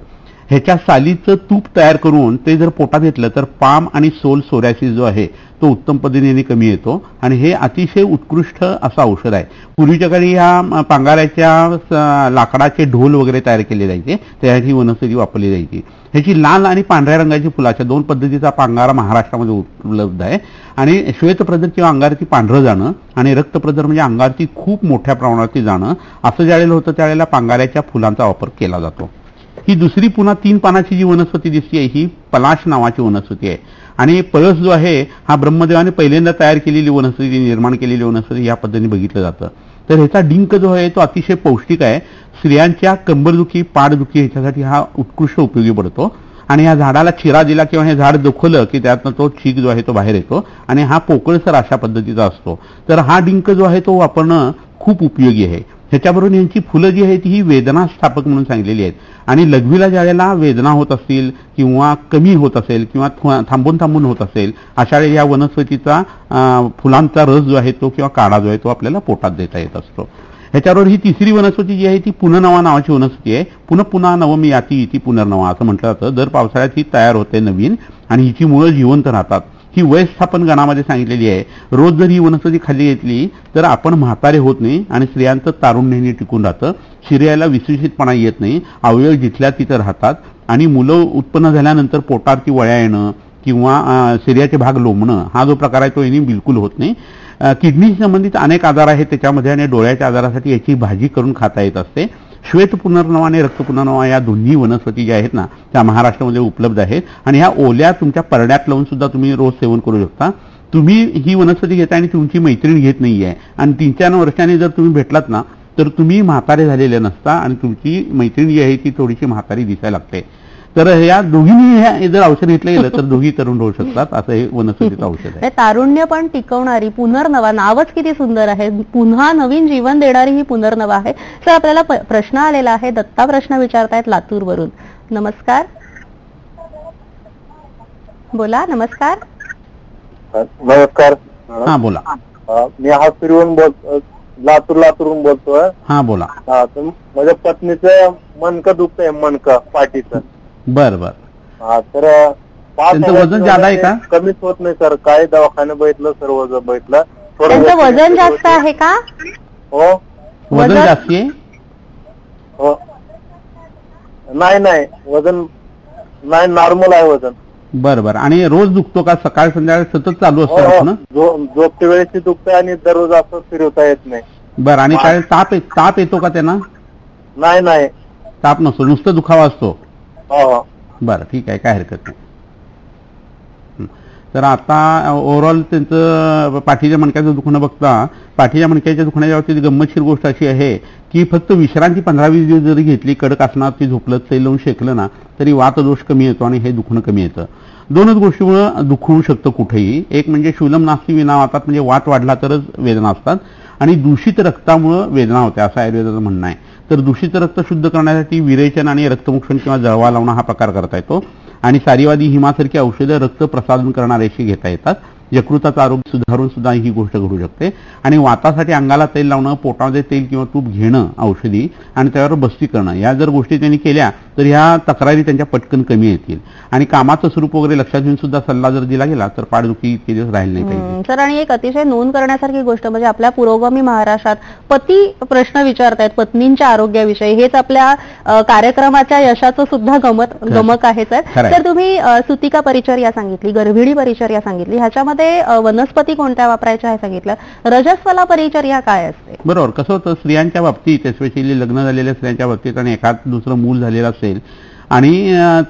ह्याच्या सालीचं तूप तयार करून ते जर पोटात घेतलं तर पाम आणि सोल सोऱ्यासिस जो आहे तो उत्तम पद्धतीने कमी येतो आणि हे अतिशय उत्कृष्ट असं औषध आहे. पूर्वीच्या काळी ह्या पांगाऱ्याच्या लाकडाचे ढोल वगैरे तयार केले जायचे, त्यासाठी वनस्पती वापरली जायची. ह्याची लाल आणि पांढऱ्या रंगाची फुलं अशा 2 पद्धतीचा पांगारा महाराष्ट्रामध्ये उपलब्ध आहे. आणि श्वेतप्रदर किंवा अंगारती पांढरं जाणं आणि रक्तप्रदर म्हणजे अंगारती खूप मोठ्या प्रमाणावरती जाणं असं ज्यावेळेला होतं त्यावेळेला पांगाऱ्याच्या फुलांचा वापर केला जातो. ही दुसरी पुन्हा 3 पानाची जी वनस्पती दिसते ही पलाश नावाची वनस्पती आहे. आणि पळस जो आहे हा ब्रह्मदेवाने पहिल्यांदा तयार केलेली वनस्पती, निर्माण केलेली वनस्पती या पद्धतीने बघितलं जातं. तर ह्याचा डिंक जो आहे तो अतिशय पौष्टिक आहे. स्त्रियांच्या कंबरदुखी, पाठदुखी ह्याच्यासाठी हा उत्कृष्ट उपयोगी पडतो. आणि या झाडाला चिरा दिला किंवा हे झाड दुखलं की त्यातनं तो चीक जो आहे तो बाहेर येतो आणि हा पोकळसर अशा पद्धतीचा असतो. तर हा डिंक जो आहे तो वापरणं खूप उपयोगी आहे. ह्याच्याबरोबर यांची फुलं जी आहेत ही वेदना स्थापक म्हणून सांगितलेली आहेत. आणि लघवीला ज्यावेळेला वेदना होत असतील किंवा कमी होत असेल किंवा थांबून होत असेल अशा वेळी या वनस्पतीचा फुलांचा रस जो आहे तो किंवा काढा जो आहे तो आपल्याला पोटात देता येत असतो. ह्याच्याबरोबर ही तिसरी वनस्पती जी आहे ती पुनर्नवा नावाची वनस्पती आहे. पुन्हा नवम याती इति पुनर्नवा असं म्हटलं जातं. दर पावसाळ्यात ही तयार होते नवीन आणि हिची मुळं जिवंत राहतात. ही वयस्थापन गणामध्ये सांगितलेली आहे. रोज जर ही वनस्पती खाली घेतली तर आपण म्हातारे होत नाही आणि स्त्रियांचं तारुण्य टिकून राहतं. शरीराला विसुषितपणा येत नाही, अवयव जिथल्या तिथं राहतात आणि मुलं उत्पन्न झाल्यानंतर पोटावरती वळ्या येणं किंवा शरीराचे भाग लोंबणं हा जो प्रकार आहे तो यांनी बिलकुल होत नाही. किडनी संबंधित अनेक आजार आहेत त्याच्यामध्ये आणि डोळ्याच्या आजारासाठी याची भाजी करून खाता येत असते. श्वेत पुनर्नवा आणि रक्त पुनर्नवा या दोन्ही वनस्पती ज्या आहेत ना त्या महाराष्ट्रामध्ये उपलब्ध आहेत आणि ह्या ओल्या तुमच्या परड्यात लावून सुद्धा तुम्ही रोज सेवन करू शकता. तुम्ही ही वनस्पती घेता आणि तुमची मैत्रीण घेत नाहीये आणि 3-4 वर्षांनी जर तुम्ही भेटलात ना तर तुम्ही म्हातारे झालेले नसता आणि तुमची मैत्रीण जी आहे ती थोडीशी म्हातारी दिसायला लागते. तर या दोघींनी जर औषध घेतलं गेलं तर दोघी तरुण होऊ शकतात असं हे वनस्पतीचं औषध आहे. तारुण्य पण टिकवणारी पुनर्नवा, नावच किती सुंदर आहे. पुन्हा नवीन जीवन देणारी ही पुनर्नवा आहे. सर आपल्याला प्रश्न आलेला आहे. दत्ता प्रश्न विचारतायत लातूरवरून. नमस्कार, बोला. नमस्कार. नमस्कार. हा बोला. मी हातूरून लातूरून बोलतोय. हा बोला. माझ्या पत्नीचं मणकं दुखतंय, मणकं पाठीचं. बर. तर त्यांचं वजन जास्त आहे का? कमीच होत नाही सर. काय दवाखाने बघितलं, सर्व वजन बघितलं. त्यांचं वजन जास्त आहे का? हो. वजन जास्त आहे? हो. नाही वजन नाही, नॉर्मल आहे वजन. बरं. आणि रोज दुखतो का? सकाळ संध्याकाळी सतत चालू असतं? झोपते वेळेची दुखतंय आणि दररोज असं फिरवता येत नाही. बरं. आणि काय ताप येतो का त्यांना? नाही ताप नसतो, नुसतं दुखावा असतो. हो. बरं, ठीक आहे, काय हरकत नाही. तर आता ओव्हरऑल त्यांचं पाठीच्या मणक्याचं दुखणं बघता पाठीच्या मणक्याच्या दुखण्याच्या बाबतीत गंमतशीर गोष्ट अशी आहे की फक्त विश्रांती 15-20 दिवस जरी घेतली, कडक आसनात झोपलं, तेल लावून शेकलं ना तरी वातदोष कमी येतो आणि हे दुखणं कमी येतं. 2च गोष्टीमुळे दुखवू शकतं कुठेही. एक म्हणजे शूलम नास्ती विना वातात, म्हणजे वात वाढला तरच वेदना असतात आणि दूषित रक्तामुळे वेदना होते असं आयुर्वेदाचं म्हणणं आहे. तर दूषित रक्त शुद्ध करण्यासाठी विरेचन आणि रक्तमुक्षण किंवा जळवा लावणं हा प्रकार करता येतो आणि सारीवादी हिमासारखी औषधं रक्त प्रसारण करणाऱ्याशी घेता येतात. यकृताचं आरोग्य सुधारून सुद्धा ही गोष्ट घडू शकते. आणि वातासाठी अंगाला तेल लावणं, पोटामध्ये तेल किंवा तूप घेणं औषधी आणि त्यावर बस्ती करणं या जर गोष्टी त्यांनी केल्या तर ह्या तक्रारी त्यांच्या पटकन कमी येतील. आणि कामाचं स्वरूप वगैरे लक्षात घेऊन सुद्धा सल्ला जर दिला गेला तर पाठदुखी इतके दिवस राहील नाही पाहिजे. सर आणि एक अतिशय नोंद करण्यासारखी गोष्ट म्हणजे आपल्या पुरोगामी महाराष्ट्रात पती प्रश्न विचारतायत पत्नींच्या आरोग्याविषयी. हेच आपल्या कार्यक्रमाच्या यशाचं सुद्धा गमक आहे सर. तर तुम्ही सुतिका परिचर्या सांगितली, गर्भिणी परिचर्या सांगितली, ह्याच्यामध्ये वनस्पती कोणत्या वापरायच्या हे सांगितलं. रजस्वला परिचर्या काय असते? बरोबर. कसं होतं स्त्रियांच्या बाबतीत, स्पेशली लग्न झालेल्या स्त्रियांच्या बाबतीत आणि एखाद दुसरं मूल झालेलं असेल आणि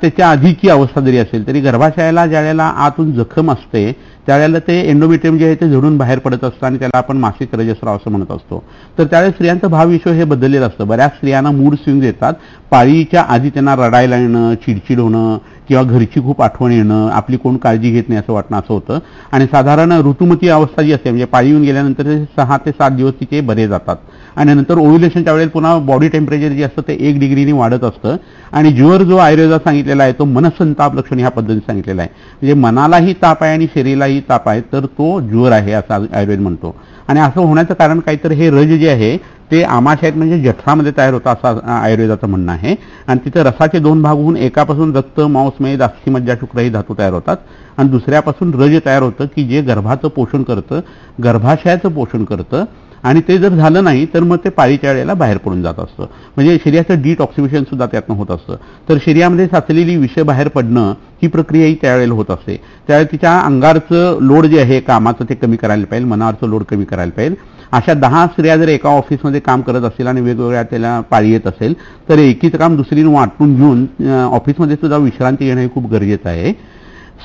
त्याच्या आधीची अवस्था जरी असेल तरी गर्भाशयाला ज्यावेळेला आतून जखम असते त्यावेळेला ते एंडोमेट्रियम जे आहे ते झडून बाहेर पडत असतं आणि त्याला आपण मासिक रजस्राव असं म्हणत असतो. तर त्यावेळेस स्त्रियांचं भावविश्व हे बदललेलं असतं. बऱ्याच स्त्रियांना मूड स्विंग येतात. पाळीच्या आधी त्यांना रडायला येणं, चिडचिड होणं किंवा घरची खूप आठवण येणं, आपली कोण काळजी घेत नाही असं वाटणं असं होतं. आणि साधारण ऋतुमती अवस्था जी असते म्हणजे पाळी येऊन गेल्यानंतर 6 ते 7 दिवस तिचे बरे जातात आणि नंतर ओव्ह्युलेशनच्या वेळेला पुन्हा बॉडी टेम्परेचर जे असतं ते 1 डिग्रीने वाढत असतं. आणि ज्वर जो आयुर्वेदात सांगितलेला आहे तो मनसंताप लक्षण ह्या पद्धतीने सांगितलेला आहे. म्हणजे मनालाही ताप आहे आणि शरीरालाही ताप आहे तर तो ज्वर आहे असं आयुर्वेद म्हणतो. आणि असं होण्याचं कारण काहीतरी हे रज जे आहे ते आमाशयात म्हणजे जठरामध्ये तयार होतं असं आयुर्वेदाचं म्हणणं आहे. आणि तिथे रसाचे 2 भाग होऊन एकापासून रक्त, मांसमेद, अस्थि, मज्जा, शुक्र ही धातू तयार होतात आणि दुसऱ्यापासून रज तयार होतं की जे गर्भाचं पोषण करतं, गर्भाशयाचं पोषण करतं. आणि ते जर झालं नाही तर मग ते पाळीच्या वेळेला बाहेर पडून जात असतं. म्हणजे शरीराचं डिटॉक्सिफिकेशन सुद्धा त्यातनं होत असतं. तर शरीरामध्ये साचलेली विष बाहेर पडणं ही प्रक्रियाही त्यावेळेला होत असते. त्यावेळेला तिच्या अंगारचं लोड जे आहे कामाचं ते कमी करायला पाहिजे, मनावरचं लोड कमी करायला पाहिजे. अशा 10 स्त्रिया जर एका ऑफिसमध्ये काम करत असतील आणि वेगवेगळ्या त्याला पाळी येत असेल तर एकीचं काम दुसरीनं वाटून घेऊन ऑफिसमध्ये सुद्धा विश्रांती घेणं हे खूप गरजेचं आहे.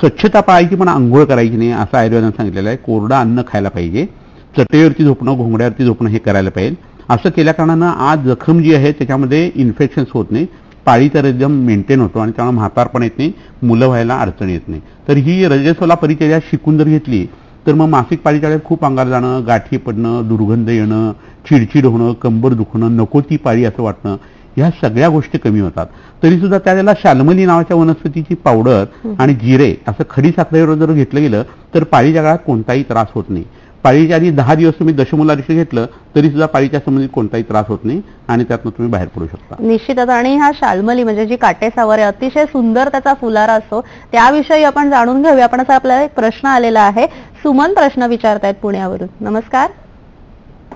स्वच्छता पाळायची पण आंघोळ करायची नाही असं आयुर्वेदाने सांगितलेलं आहे. कोरडं अन्न खायला पाहिजे. चटईवरती झोपणं, घोंगड्यावरती झोपणं हे करायला पाहिजे. असं केल्या कारणानं आज जखम जी आहे त्याच्यामध्ये इन्फेक्शन्स होत नाही, पाळी तर एकदम मेंटेन होतो आणि त्यामुळे म्हातारपण येत नाही, मुलं व्हायला अडचण येत नाही. तर ही रजस्वला परिचर्या शिकून जर घेतली तर मग मासिक पाळीच्या वेळेस खूप अंगार जाणं, गाठी पडणं, दुर्गंध येणं, चिडचिड होणं, कंबर दुखणं, नको ती पाळी असं वाटणं, ह्या सगळ्या गोष्टी कमी होतात. तरी सुद्धा त्याला शाल्मली नावाच्या वनस्पतीची पावडर आणि जिरे असं खडी साखरेवर जर घेतलं गेलं तर पाळीच्या काळात कोणताही त्रास होत नाही. पाळीच्या आधी 10 दिवस तुम्ही दशमूला रिक्ष घेतलं तरी सुद्धा पाळीच्या संबंधित कोणताही त्रास होत नाही आणि त्यातनं तुम्ही बाहेर पडू शकता. निश्चितच. आणि हा शाल्मली म्हणजे जी काटेसावर आहे, अतिशय सुंदर त्याचा फुलारा असतो, त्याविषयी आपण जाणून घेऊया. पण असा आपल्याला एक प्रश्न आलेला आहे. सुमन प्रश्न विचारतायत पुण्यावरून. नमस्कार.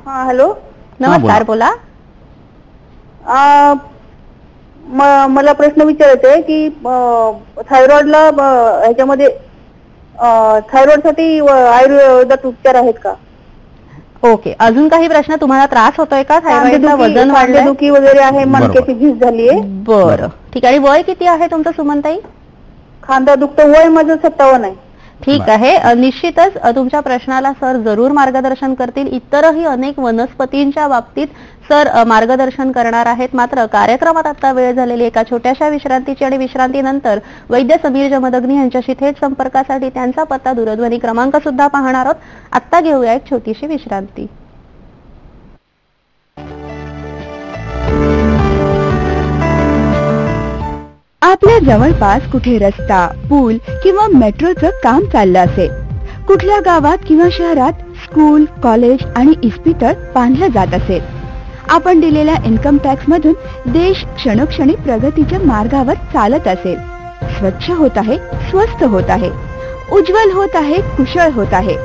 हॅलो. नमस्कार, बोला. मला प्रश्न विचारायचा आहे की थायरॉइडला ह्याच्यामध्ये थायरॉइडसाठी आयुर्वेदात उपचार आहेत का? ओके. अजून काही प्रश्न? तुम्हाला त्रास होतोय का? थायरॉइडचं वजन वाढलंय, दुखी वगैरे आहे, मणक्याची झीज झालीये. बरं, ठीक आहे. आणि वय किती आहे तुमचं सुमनताई? खांदा दुखतो. वय माझं 57 आहे. ठीक आहे. निश्चितच तुमच्या प्रश्नाला सर जरूर मार्गदर्शन करतील. इतरही अनेक वनस्पतींच्या बाबतीत सर मार्गदर्शन करणार आहेत. मात्र कार्यक्रमात आता वेळ झालेली एका छोट्याशा विश्रांतीची आणि विश्रांतीनंतर वैद्य समीर जमदग्नी यांच्याशी थेट संपर्कासाठी त्यांचा पत्ता, दूरध्वनी क्रमांक सुद्धा पाहणार आहोत. आत्ता घेऊया एक छोटीशी विश्रांती. आपल्या जवळपास कुठे रस्ता, पूल किंवा मेट्रोचं काम चाललं असेल, कुठल्या गावात किंवा शहरात स्कूल, कॉलेज आणि इस्पितळ बांधलं जात असेल, आपण दिलेल्या इन्कम टॅक्स मधून देश क्षणोक्षणी प्रगतीच्या मार्गावर चालत असेल, स्वच्छ होत आहे, स्वस्त होत आहे, उज्ज्वल होत आहे, कुशळ होत आहे,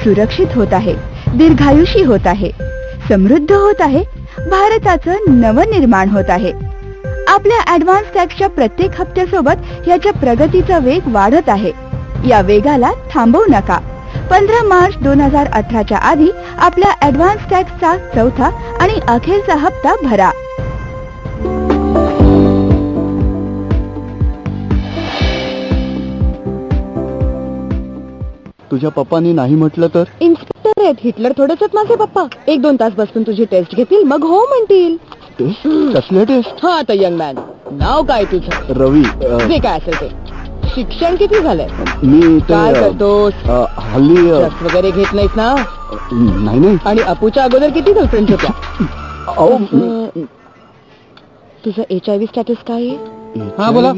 सुरक्षित होत आहे, दीर्घायुषी होत आहे, समृद्ध होत आहे, भारताचं नवनिर्माण होत आहे. आपल्या ऍडव्हान्स टॅक्सच्या प्रत्येक हप्त्यासोबत याच्या प्रगतीचा वेग वाढत आहे. या वेगाला थांबवू नका. 15 मार्च 2018च्या आधी आपल्या ऍडव्हान्स टॅक्सचा चौथा आणि अखेरचा हप्ता भरा. तुझ्या पप्पांनी नाही म्हटलं तर? इन्स्पेक्टर आहेत, हिटलर थोडेच आहेत माझे पप्पा. 1-2 तास बसून तुझी टेस्ट घेतील, मग हो म्हणतील. कसले टेस्ट? हा तर यंग मॅन, नाव काय तुझं? रवी. जे काय असेल ते. शिक्षण किती झालंय? मी काय करतोस? हल्ली ड्रग्स वगैरे घेत नाहीस ना? नाही. आणि अपूच्या अगोदर किती गर्लफ्रेंड होत्या? तुझं HIV स्टॅटस काय आहे? हा बोला.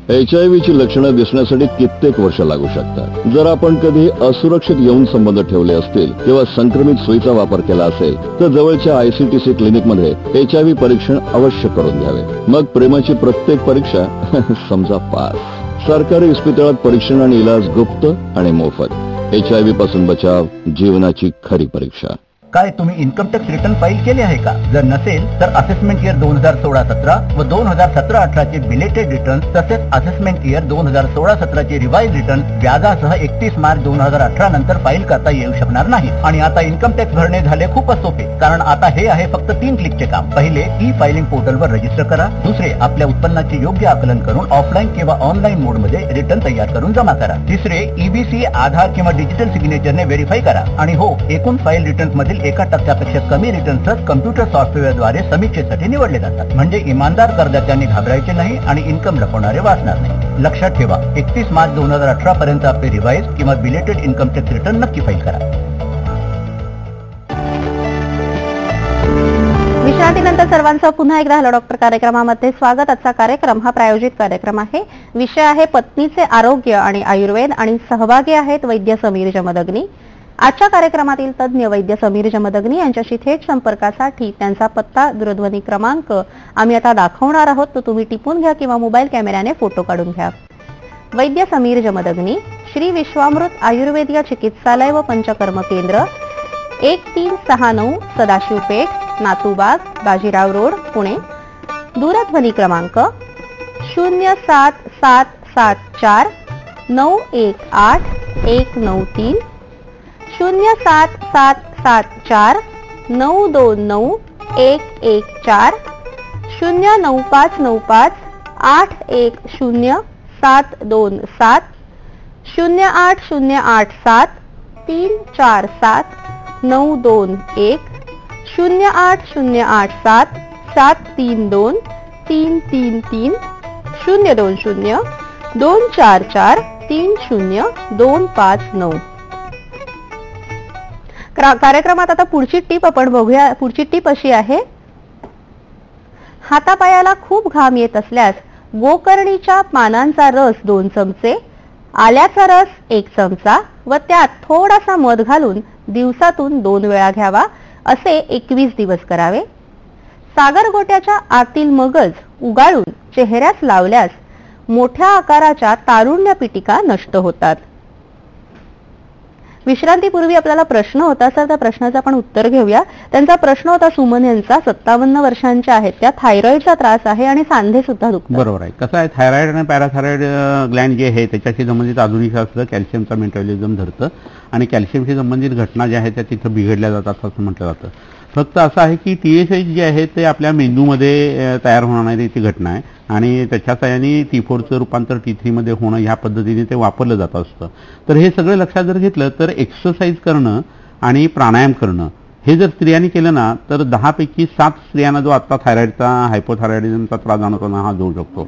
HIV ची लक्षणं दिसण्यासाठी कित्येक वर्ष लागू शकतात. जर आपण कधी असुरक्षित यौन संबंध ठेवले असतील किंवा संक्रमित सुईचा वापर केला असेल तर जवळच्या ICTC क्लिनिक मध्ये HIV परीक्षण अवश्य करून घ्यावे. मग प्रेमाची प्रत्येक परीक्षा समजा पास. सरकारी इस्पितळात परीक्षण आणि इलाज गुप्त आणि मोफत. HIV पासून बचाव, जीवनाची खरी परीक्षा. काय तुम्ही इन्कम टॅक्स रिटर्न फाईल केले आहे का? जर नसेल तर असेसमेंट इयर 2016-17 व 2017-18 चे बिलेटेड रिटर्न तसेच असेसमेंट इयर 2016-17 चे रिवाइज रिटर्न व्याजासह 31 मार्च 2018 नंतर फाईल करता येऊ शकणार नाही. आणि आता इन्कम टॅक्स भरणे झाले खूपच सोपे, कारण आता हे आहे फक्त 3 क्लिकचे काम. पहिले, ई फायलिंग पोर्टलवर रजिस्टर करा. दुसरे, आपल्या उत्पन्नाचे योग्य आकलन करून ऑफलाईन किंवा ऑनलाईन मोड मध्ये रिटर्न तयार करून जमा करा. तिसरे, EBC, आधार किंवा डिजिटल सिग्नेचरने व्हेरीफाय करा. आणि हो, एकूण फाईल रिटर्न्स मधील 1% कमी रिटर्न्स कम्प्युटर सॉफ्टवेअरद्वारे समीक्षेसाठी निवडले जातात. म्हणजे इमानदार करदात्यांनी घाबरायचे नाही आणि इन्कम लपवणारे वाचणार नाही. लक्षात ठेवा, 31 मार्च 2018 पर्यंत आपले रिवाइज किंवा बिलेटेड इन्कम टॅक्स रिटर्न नक्की फाईल करा. विश्रांतीनंतर सर्वांचं पुन्हा एकदा हॅलो डॉक्टर कार्यक्रमामध्ये स्वागत. आजचा कार्यक्रम हा प्रायोजित कार्यक्रम आहे. विषय आहे पत्नीचे आरोग्य आणि आयुर्वेद आणि सहभागी आहेत वैद्य समीर जमदग्नी. आजच्या कार्यक्रमातील तज्ज्ञ वैद्य समीर जमदग्नी यांच्याशी थेट संपर्कासाठी त्यांचा पत्ता, दूरध्वनी क्रमांक आम्ही आता दाखवणार आहोत, तो तुम्ही टिपून घ्या किंवा मोबाईल कॅमेऱ्याने फोटो काढून घ्या. वैद्य समीर जमदग्नी, श्री विश्वामृत आयुर्वेदिक चिकित्सालय व पंचकर्म केंद्र, 1369 सदाशिव पेठ, नातूबाग, बाजीराव रोड, पुणे. दूरध्वनी क्रमांक 07774 918 193, 07774 929 114, 09595 810 727, 08087 347 921, 08087 732 333, 020 244 30259. कार्यक्रमात आता पुढची टीप आपण बघूया. पुढची टीप अशी आहे, हातापायाला खूप घाम येत असल्यास गोकर्णीच्या पानांचा रस 2 चमचे, आल्याचा रस 1 चमचा व त्यात थोडासा मध घालून दिवसातून 2 वेळा घ्यावा. असे 21 दिवस करावे. सागरगोट्याच्या आतील मगज उगाळून चेहऱ्यास लावल्यास मोठ्या आकाराच्या तारुण्य पिटिका नष्ट होतात. विश्रांतीपूर्वी आपल्याला प्रश्न होता सर, त्या प्रश्नाचं आपण उत्तर घेऊया. त्यांचा प्रश्न होता सुमन यांचा, 57 वर्षांच्या आहेत त्या, थायरॉइडचा त्रास आहे आणि सांधे सुद्धा दुखतात. बरोबर आहे. कसं आहे, थायरॉइड आणि पॅराथायरॉइड ग्लँड जे आहे त्याच्याशी संबंधित आधुनिक शास्त्र कॅल्शियमचा मेटाबॉलिझम धरतं आणि कॅल्शियमशी संबंधित घटना ज्या आहेत त्या तिथं बिघडल्या जातात असं म्हटलं जातं. फक्त असं आहे की TSH जे आहे ते आपल्या मेंदूमध्ये तयार होणारी ती घटना आहे आणि त्याच्या साहाय्याने T4चं रूपांतर T3 मध्ये होणं ह्या पद्धतीने ते वापरलं जात असतं. तर हे सगळं लक्षात जर घेतलं तर एक्सरसाइज करणं आणि प्राणायाम करणं हे जर स्त्रियांनी केलं ना तर 10 पैकी 7 स्त्रियांना जो आता थायरॉइडचा हायपोथायरॉइडिझमचा त्रास जाणवतो ना हा जाऊ शकतो.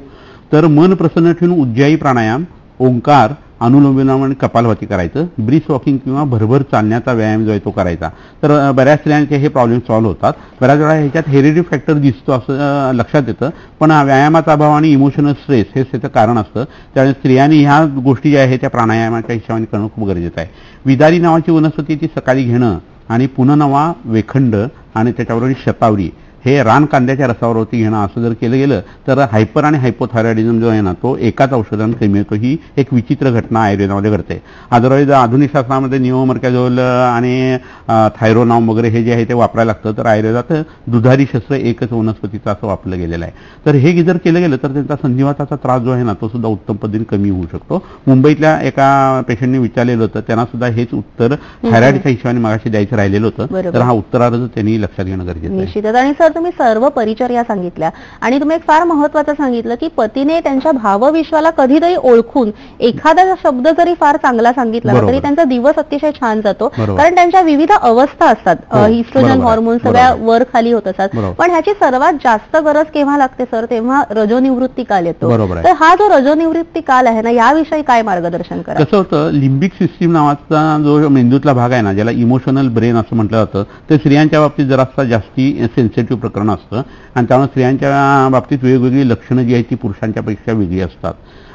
तर मन प्रसन्न ठेवून उज्जाई प्राणायाम, ओंकार, अनुलोम विलोम आणि कपालभाती करायचं, ब्रिस्क वॉकिंग किंवा भरभर चालण्याचा व्यायाम जो आहे तो करायचा. तर बऱ्याच स्त्रियांचे हे प्रॉब्लेम सॉल्व्ह होतात. बऱ्याच वेळा ह्याच्यात हेरिडिटी फॅक्टर दिसतो असं लक्षात येतं, पण व्यायामाचा अभाव आणि इमोशनल स्ट्रेस हेच त्याचं कारण असतं. त्यामुळे स्त्रियांनी ह्या गोष्टी ज्या आहेत त्या प्राणायामाच्या हिशोबाने करणं खूप गरजेचं आहे. विदारी नावाची वनस्पती ती सकाळी घेणं आणि पुनर्नवा, वेखंड आणि त्याच्याबरोबर शतावरी हे रान कांद्याच्या रसावरती घेणं असं जर केलं गेलं तर हायपर आणि हायपोथायरॉइडिझम जो आहे ना तो एकाच औषधाने कमी होतो. ही एक विचित्र घटना आयुर्वेदामध्ये घडते. अदरवाईज आधुनिक शास्त्रामध्ये निओमर्कॅझोल आणि थायरोनाम वगैरे हे जे आहे ते वापरायला लागतं. तर आयुर्वेदात दुधारी शस्त्र एकच वनस्पतीचं असं वापरलं गेलेलं आहे. तर हे जर केलं गेलं तर त्यांचा संधिवाताचा त्रास जो आहे ना तो सुद्धा उत्तम पद्धतीने कमी होऊ शकतो. मुंबईतल्या एका पेशंटने विचारलेलं होतं, त्यांना सुद्धा हेच उत्तर थायरॉइडच्या हिशोबाने मागाशी द्यायचं राहिलेलं होतं. तर हा उत्तरार्ध त्यांनी लक्षात घेणं गरजेचं आहे. निश्चितच. आणि सर तुम्ही सर्व परिचर्या सांगितल्या आणि तुम्ही एक फार महत्वाचं सांगितलं की पतीने त्यांच्या भावविश्वाला कधीतरी ओळखून एखादा शब्द जरी फार चांगला सांगितला तरी त्यांचा दिवस अतिशय छान जातो. कारण त्यांच्या विविध अवस्था असतात, इस्ट्रोजन हॉर्मोन सगळ्या वर खाली होत असतात. पण ह्याची सर्वात जास्त गरज केव्हा लागते सर, तेव्हा रजोनिवृत्ती काल येतो. तर हा जो रजोनिवृत्ती काल आहे ना याविषयी काय मार्गदर्शन करा? कसं होतं, लिम्बिक सिस्टीम नावाचा जो मेंदूतला भाग आहे ना ज्याला इमोशनल ब्रेन असं म्हटलं जातं, ते स्त्रियांच्या बाबतीत जरासा जास्ती सेन्सिटिव्ह प्रकरण असतं आणि त्यामुळे स्त्रियांच्या बाबतीत वेगवेगळी लक्षणं जी आहेत ती पुरुषांच्या पेक्षा वेगळी असतात.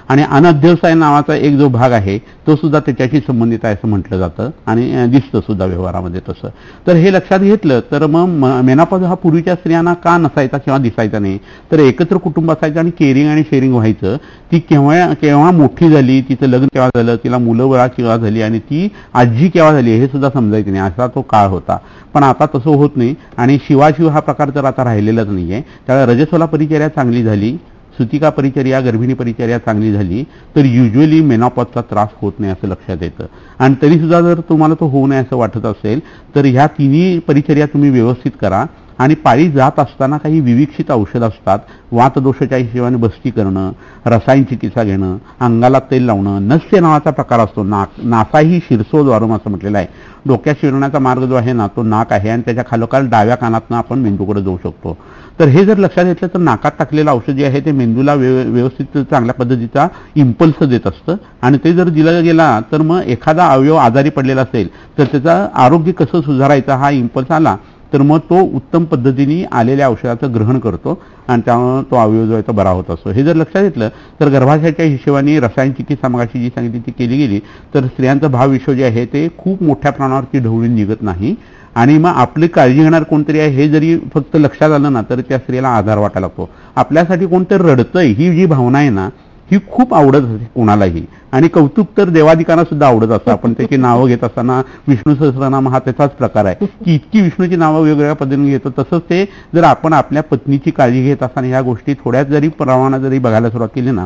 आणि अनध्यवसाय नावाचा एक जो भाग आहे तो सुद्धा त्याच्याशी संबंधित आहे असं म्हटलं जातं आणि दिसतं सुद्धा व्यवहारामध्ये तसं. तर हे लक्षात घेतलं तर मग मेनोपॉज हा पूर्वीच्या स्त्रियांना का नसायचा किंवा दिसायचा नाही, तर एकत्र कुटुंब असायचं आणि केअरिंग आणि शेअरिंग व्हायचं. ती केव्हा मोठी झाली, तिचं लग्न केव्हा झालं, तिला मुलं बाळा केव्हा झाली आणि ती आजी केव्हा झाली हे सुद्धा समजायचं नाही, असा तो काळ होता. पण आता तसं होत नाही आणि शिवाशिव हा प्रकार तर आता राहिलेलाच नाहीये. त्यामुळे रजस्वला परिचर्या चांगली झाली, सुतिका परिचर्या, गर्भिणी परिचर्या चांगली झाली तर युजली मेनोपॉजचा त्रास होत नाही असं लक्षात येतं. आणि तरी सुद्धा जर तुम्हाला तो होऊ नये असं वाटत असेल तर ह्या तिन्ही परिचर्या तुम्ही व्यवस्थित करा. आणि पाळी जात असताना काही विविक्षित औषध असतात, वातदोषाच्या हिशोबाने बस्ती करणं, रसायन चिकित्सा घेणं, अंगाला तेल लावणं, नस्य नावाचा प्रकार असतो, नासा ही शिरसोद्वारम असं म्हटलेलं आहे. डोक्यात शिरण्याचा मार्ग जो आहे ना तो नाक आहे आणि त्याच्या खालोखाल डाव्या कानातनं आपण मेंदूकडे जाऊ शकतो. तर हे जर लक्षात घेतलं तर नाकात टाकलेलं औषध जे आहे ते मेंदूला व्यवस्थित चांगल्या पद्धतीचा इम्पल्स देत असतं आणि ते जर दिलं गेला तर मग एखादा अवयव आजारी पडलेला असेल तर त्याचं आरोग्य कसं सुधारायचं हा इम्पल्स आला तर मग तो उत्तम पद्धतीने आलेल्या औषधाचं ग्रहण करतो आणि त्यामुळे तो अवयव जो आहे तो बरा होत असतो. हे जर लक्षात घेतलं तर गर्भाशयाच्या हिशोबाने रसायन चिकित्सा मगाशी जी सांगितली ती केली गेली तर स्त्रियांचं भावविश्व जे आहे ते खूप मोठ्या प्रमाणावरती ढवळून निघत नाही. आणि मग आपली काळजी घेणार कोणतरी आहे हे जरी फक्त लक्षात आलं ना तर त्या स्त्रीला आधार वाटायला लागतो. आपल्यासाठी कोणतरी रडतंय ही जी भावना आहे ना ही खूप आवडत असते कोणालाही. आणि कौतुक तर देवादिकांना सुद्धा आवडत असतं. आपण त्याची नावं घेत असताना विष्णू सहस्रनाम हा त्याचाच प्रकार आहे की इतकी विष्णूची नावं वेगवेगळ्या पद्धतीने घेतो. तसंच ते जर आपण आपल्या पत्नीची काळजी घेत असताना ह्या गोष्टी थोड्याच जरी प्रमाणात जरी बघायला सुरुवात केली ना,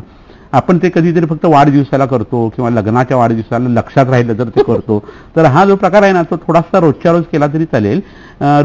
आपण ते कधीतरी फक्त वाढदिवसाला करतो किंवा लग्नाच्या वाढदिवसाला लक्षात राहिलं तर ते करतो, तर हा जो प्रकार आहे ना तो थोडासा रोजच्या रोज केला तरी चालेल.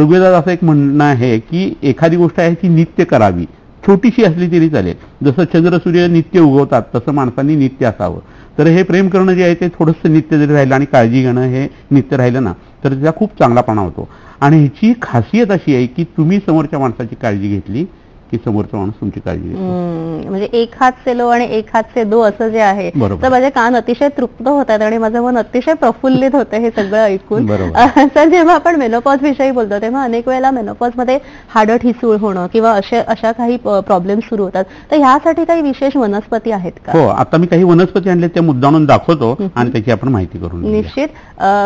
ऋग्वेदात असं एक म्हणणं आहे की एखादी गोष्ट आहे ती नित्य करावी, छोटीशी असली तरी चालेल. जसं चंद्र सूर्य नित्य उगवतात तसं माणसांनी नित्य असावं. तर हे प्रेम करणं जे आहे ते थोडंसं नित्य जरी राहिलं आणि काळजी घेणं हे नित्य राहिलं ना तर त्याचा खूप चांगलापणा होतो. आणि ह्याची खासियत अशी आहे की तुम्ही समोरच्या माणसाची काळजी घेतली की समोरचा माणूस तुमची काळजी घेतो. म्हणजे एक हात से लो आणि एक हात से दो असं जे आहे तर माझे कान अतिशय तृप्त होतात आणि माझं मन अतिशय प्रफुल्लित होतं हे सगळं ऐकून. सर, जेव्हा आपण मेनोपॉज विषयी बोलतो तेव्हा अनेक वेळेला मेनोपॉज मध्ये हाडं ठिसूळ होणं किंवा अशा काही प्रॉब्लेम सुरू होतात, तर ह्यासाठी काही विशेष वनस्पती आहेत का? हो, आता मी काही वनस्पती आणले त्या मुद्दामून दाखवतो आणि त्याची आपण माहिती करून निश्चित.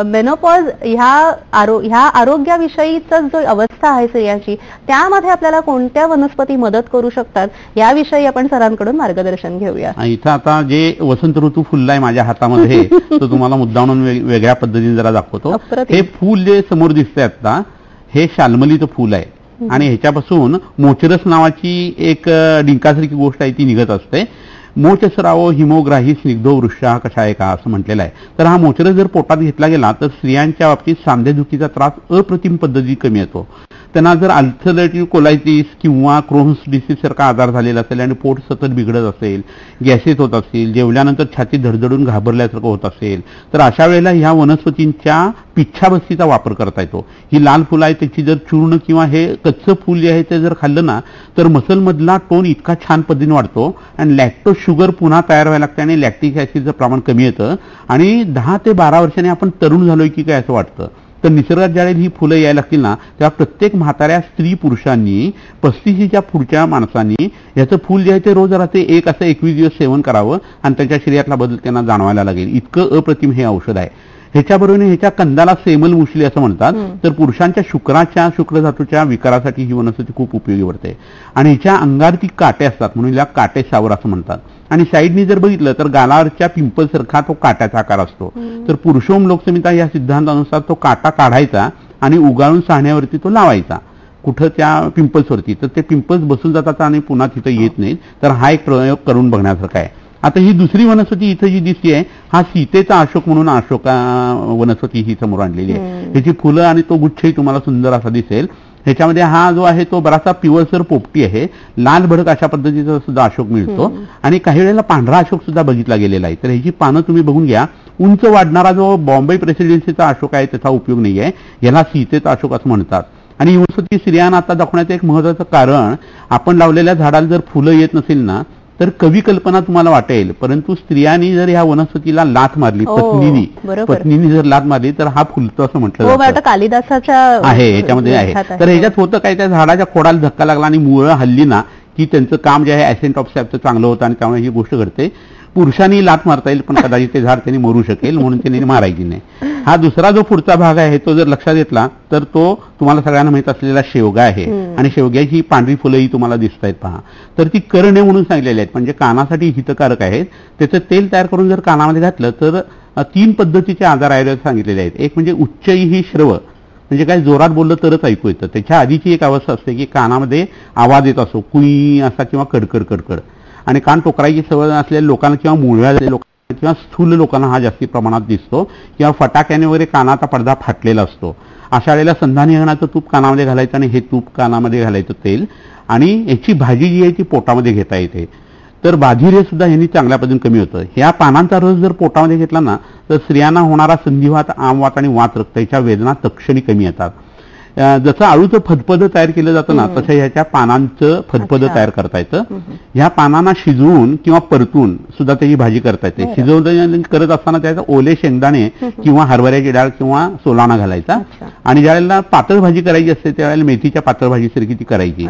मेनोपॉज ह्या आरोग्याविषयीचा जो अवस्था आहे स्त्रियांची त्यामध्ये आपल्याला कोणत्या वनस्पती मदत करू शकतात याविषयी आपण सरांकडून मार्गदर्शन घेऊया. इथं आता जे वसंत ऋतू फुललाय माझ्या हातामध्ये तो तुम्हाला मुद्दामून वेगळ्या पद्धतीने जरा दाखवतो. हे फूल जे समोर दिसतंय आता हे शाल्मलीचं फूल आहे आणि ह्याच्यापासून मोचरस नावाची एक डिंकासारखी गोष्ट आहे ती निघत असते. मोचस्रावो हिमोग्राही स्निग्धो वृक्षा कषायका असं म्हटलेलं आहे. तर हा मोचरस जर पोटात घेतला गेला तर स्त्रियांच्या बाबतीत सांधेदुखीचा त्रास अप्रतिम पद्धती कमी येतो. त्यांना जर अल्सरेटिव्ह कोलायटिस किंवा क्रोन्स डिसीज सारखा आजार झालेला असेल आणि पोट सतत बिघडत असेल, गॅसेस होत असतील, जेवल्यानंतर छाती धडधडून घाबरल्यासारखं होत असेल तर अशा वेळेला ह्या वनस्पतींच्या पिच्छाबस्तीचा वापर करता येतो. ही लाल फुलं आहे त्याची जर चूर्ण किंवा हे कच्चं फूल जे आहे ते जर खाल्लं ना तर मसलमधला टोन इतका छान पद्धतीने वाढतो आणि लॅक्टोज शुगर पुन्हा तयार व्हायला लागते आणि लॅक्टिक ऍसिडचं प्रमाण कमी येतं आणि 10 ते 12 वर्षांनी आपण तरुण झालोय की काय असं वाटतं. तर निसर्गात ज्यावेळी ही फुलं यायला लागतील ना तेव्हा प्रत्येक म्हाताऱ्या स्त्री पुरुषांनी 35च्या पुढच्या माणसांनी याचं फूल जे आहे ते रोज रात्री एक असं 21 दिवस सेवन करावं आणि त्याच्या शरीरातला बदल त्यांना जाणवायला लागेल. इतकं अप्रतिम हे औषध आहे. ह्याच्याबरोबर ह्याच्या कंदाला सेमल मुशली असं म्हणतात. तर पुरुषांच्या शुक्रधातूच्या विकारासाठी ही वनस्पती खूप उपयोगी पडते आणि हिच्या अंगावरती काटे असतात म्हणून हिला काटे सावर असं म्हणतात. आणि साईडनी जर बघितलं तर गालावरच्या पिंपल सारखा तो काट्याचा आकार असतो. तर पुरुषोम लोकसंहिता या सिद्धांतानुसार तो काटा काढायचा आणि उगाळून साहण्यावरती तो लावायचा कुठं त्या पिंपल्सवरती, तर ते पिंपल्स बसून जातात आणि पुन्हा तिथं येत नाहीत. तर हा एक प्रयोग करून बघण्यासारखा आहे. आता ही दुसरी वनस्पती इथं जी दिसते आहे हा सीतेचा अशोक म्हणून अशोका वनस्पती ही समोर आणलेली आहे. ह्याची फुलं आणि तो गुच्छही तुम्हाला सुंदर असा दिसेल. ह्याच्यामध्ये हा जो आहे तो बराचसा पिवळसर पोपटी आहे. लाल भडक अशा पद्धतीचा सुद्धा अशोक मिळतो आणि काही वेळेला पांढरा अशोक सुद्धा बघितला गेलेला आहे. तर ह्याची पानं तुम्ही बघून घ्या. उंच वाढणारा जो बॉम्बे प्रेसिडेन्सीचा अशोक आहे त्याचा उपयोग नाही आहे, याला सीतेचा अशोक असं म्हणतात. आणि ही वनस्पती स्त्रियांना आता दाखवण्याचं एक महत्वाचं कारण आपण लावलेल्या झाडाला जर फुलं येत नसेल ना तर कवी कल्पना तुम्हाला वाटेल, परंतु स्त्रियांनी जर ह्या वनस्पतीला लाथ मारली पत्नीनी जर लाथ मारली तर हा फुलतो असं म्हटलं जातं. कालिदासाच्या आहे ह्याच्यामध्ये आहे. तर ह्याच्यात होतं काय, त्या झाडाच्या खोडाला धक्का लागला आणि मुळं हल्ली ना की त्यांचं काम जे आहे ऍसेंट ऑफ सॅपचं चांगलं होतं आणि त्यामुळे ही गोष्ट घडते. पुरुषांनी लाथ मारता येईल पण कदाचित ते झाड त्यांनी मरू शकेल म्हणून त्यांनी मारायची नाही. हा दुसरा जो पुढचा भाग आहे तो जर लक्षात घेतला तर तो तुम्हाला सगळ्यांना माहित असलेला शेवगा आहे आणि शेवग्याची पांढरी फुलंही तुम्हाला दिसत आहेत पहा. तर ती करणे म्हणून सांगलेली आहेत म्हणजे कानासाठी हितकारक आहेत. त्याचं तेल तयार करून जर कानामध्ये घातलं तर 3 पद्धतीचे आजार आयुर्वेदात सांगितलेले आहेत. एक म्हणजे उच्चई ही श्रव म्हणजे काय जोरात बोललं तरच ऐकू येतं. त्याच्या आधीची एक अवस्था असते की कानामध्ये आवाज येत असो कुई असा किंवा कडकड कडकड आणि कान टोकरायची सवय असलेल्या लोकांना किंवा मुळव्या लोकांना किंवा स्थूल लोकांना हा जास्ती प्रमाणात दिसतो किंवा फटाक्याने वगैरे कानाचा पडदा फाटलेला असतो. अशा वेळेला संधानी अंगणाचं तूप कानामध्ये घालायचं आणि हे तूप कानामध्ये घालायचं तेल आणि याची भाजी जी आहे ती पोटामध्ये घेता येते. तर बाधिरे सुद्धा यांनी चांगल्या पद्धतीने कमी होतं. ह्या पानांचा रस जर पोटामध्ये घेतला ना तर स्त्रियांना होणारा संधिवात, आमवात आणि वात रक्त याच्या वेदना तत्क्षणी कमी येतात. जसं आळूचं फदफदं तयार केलं जातं ना, तसं ह्याच्या पानांचं फदफदं तयार करता येतं. ह्या पानांना शिजवून किंवा परतून सुद्धा त्याची भाजी करता येते. शिजवून करत असताना त्यात ओले शेंगदाणे किंवा हरभऱ्याची डाळ किंवा सोलाना घालायचा आणि ज्यावेळेला पातळ भाजी करायची असते त्यावेळेला मेथीच्या पातळ भाजीसारखी ती करायची.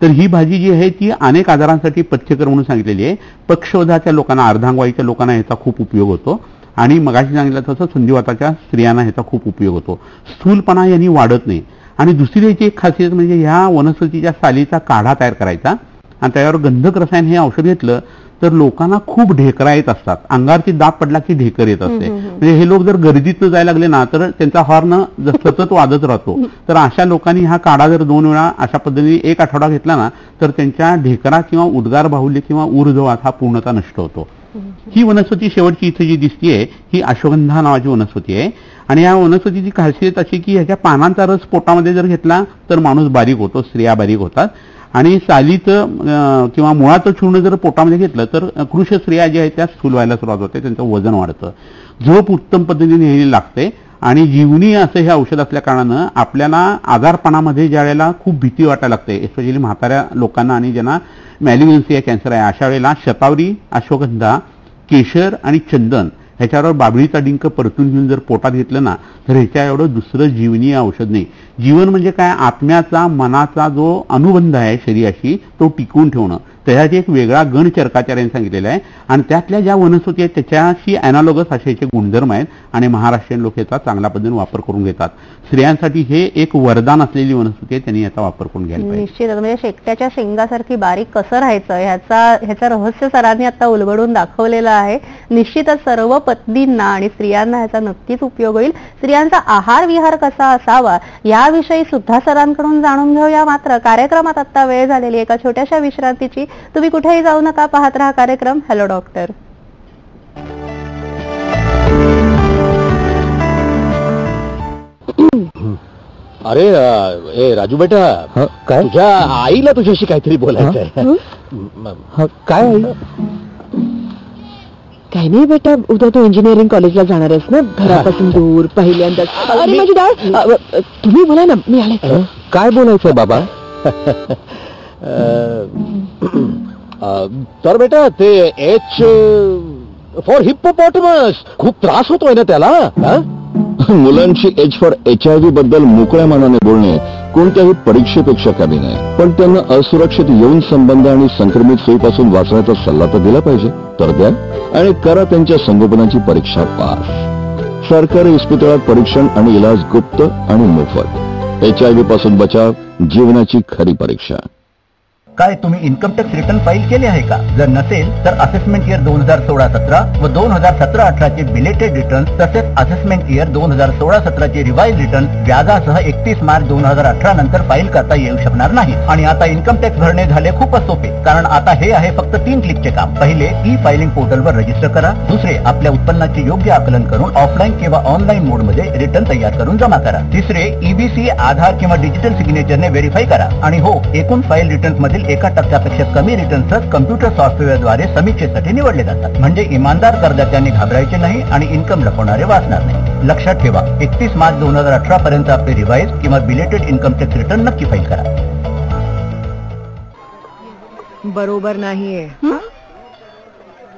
तर ही भाजी जी आहे ती अनेक आजारांसाठी पथ्यकर म्हणून सांगितलेली आहे. पक्षवाताच्या लोकांना, अर्धांगवायूच्या लोकांना ह्याचा खूप उपयोग होतो आणि मगाशी सांगितलं तसं संधिवाताच्या स्त्रियांना ह्याचा खूप उपयोग होतो. स्थूलपणा यांनी वाढत नाही. आणि दुसरी याची एक खासियत म्हणजे ह्या वनस्पतीच्या सालीचा काढा तयार करायचा आणि त्यावर गंधक रसायन हे औषध घेतलं तर लोकांना खूप ढेकरा येत असतात. अंगावरती दाब पडला की ढेकर येत असते. म्हणजे हे लोक जर गर्दीतनं जायला लागले ना तर त्यांचा हॉर्न सतत वाजत राहतो. तर अशा लोकांनी हा काढा जर 2 वेळा अशा पद्धतीने 1 आठवडा घेतला ना तर त्यांच्या ढेकरा किंवा उद्गार बाहुल्य किंवा ऊर्ध्ववात हा पूर्णतः नष्ट होतो. ही वनस्पती शेवटची इथे जी दिसतीये ही अश्वगंधा नावाची वनस्पती आहे आणि या वनस्पतीची खासियत अशी की ह्याच्या पानांचा रस पोटामध्ये जर घेतला तर माणूस बारीक होतो, स्त्रिया बारीक होतात. आणि सालीचं किंवा मुळाचं चूर्ण जर पोटामध्ये घेतलं तर कृश स्त्रिया ज्या आहेत त्या स्थूल व्हायला सुरुवात होते, त्यांचं वजन वाढतं. झोप उत्तम पद्धतीने घ्यायला लागते आणि जीवनी असं हे औषध असल्या कारणानं आपल्याला आजारपणामध्ये ज्या वेळेला खूप भीती वाटायला लागते, एस्पेशली म्हाताऱ्या लोकांना आणि ज्यांना मॅलिग्नन्सी या कॅन्सर आहे अशा वेळेला शतावरी, अश्वगंधा, केशर आणि चंदन ह्याच्यावर बाभळीचा डिंक परतून घेऊन जर पोटात घेतलं ना तर ह्याच्या एवढं दुसरं जीवनीय औषध नाही. जीवन म्हणजे काय, आत्म्याचा मनाचा जो अनुबंध आहे शरीराशी तो टिकवून ठेवणं. त्याच्यासाठी एक वेगळा गण चरकाचार्यांनी सांगितलेला आहे आणि त्यातल्या ज्या वनस्पती आहेत त्याच्याशी अॅनालॉगस असे याचे गुणधर्म आहेत आणि महाराष्ट्रीयन लोक याचा चांगल्या पद्धतीने वापर करून घेतात. स्त्रियांसाठी हे एक वरदान असलेली वनस्पती आहे, त्यांनी याचा वापर करून घ्यायला पाहिजे. निश्चित. म्हणजे शेकट्याच्या शेंगासारखी बारीक कसं राहायचं ह्याचं रहस्य सरांनी आता उलगडून दाखवलेलं आहे. निश्चितच सर्व पत्नींना आणि स्त्रियांना ह्याचा नक्कीच उपयोग होईल. स्त्रियांचा आहार विहार कसा असावा याविषयी सुद्धा सरांकडून जाणून घेऊया. मात्र कार्यक्रमात आता वेळ झालेली एका छोट्याशा विश्रांतीची. तुम्ही कुठेही जाऊ नका, पाहत रहा कार्यक्रम हॅलो डॉक्टर. अरे ए राजू बेटा, काय तुझ्या आईला तुझ्याशी काहीतरी बोलायचं आहे. काय आई? काही नाही बेटा, उद्या तू इंजिनिअरिंग कॉलेजला जाणार आहेस ना, घरापासून दूर पहिल्यांदा. अरे माझी डाळ, तुम्ही बोला ना, मी आले. काय बोलायचंय बाबा? तर बेटा ते एच फॉर हिप्पोपॉटमस खूप त्रास होतोय ना त्याला. मुलांची एच फॉर HIV बद्दल मोकळ्या मनाने बोलणे कोणत्याही परीक्षेपेक्षा कमी नाही. पण त्यांना असुरक्षित यौन संबंध आणि संक्रमित सोयीपासून वाचण्याचा सल्ला तर दिला पाहिजे. तर द्या आणि करा त्यांच्या संगोपनाची परीक्षा पास. सरकारी इस्पितळात परीक्षण आणि इलाज गुप्त आणि मोफत. HIV पासून बचाव, जीवनाची खरी परीक्षा. काय तुम्ही इन्कम टॅक्स रिटर्न फाईल केले आहे का? जर नसेल तर असेसमेंट इयर 2016-17 व 2017-18 चे बिलेटेड रिटर्न तसेच असेसमेंट इयर 2016-17 चे रिवाइज रिटर्न व्याजासह 31 मार्च 2018 नंतर फाईल करता येऊ शकणार नाही. आणि आता इन्कम टॅक्स भरणे झाले खूपच सोपे, कारण आता हे आहे फक्त 3 क्लिकचे काम. पहिले, ई फायलिंग पोर्टलवर रजिस्टर करा. दुसरे, आपल्या उत्पन्नाचे योग्य आकलन करून ऑफलाईन किंवा ऑनलाईन मोडमध्ये रिटर्न तयार करून जमा करा. तिसरे, EBC, आधार किंवा डिजिटल सिग्नेचरने व्हेरीफाय करा. आणि हो, एकूण फाईल रिटर्न मधील 1% कमी रिटर्न्स कम्प्युटर सॉफ्टवेअरद्वारे समीक्षेसाठी निवडले जातात. म्हणजे इमानदार करदात्यांनी घाबरायचे नाही आणि इन्कम लपवणारे वाचणार नाही. लक्षात ठेवा, 31 मार्च 2018 पर्यंत आपले रिवाइज किंवा बिलेटेड इन्कम टॅक्स रिटर्न नक्की फाईल करा. बरोबर नाहीये.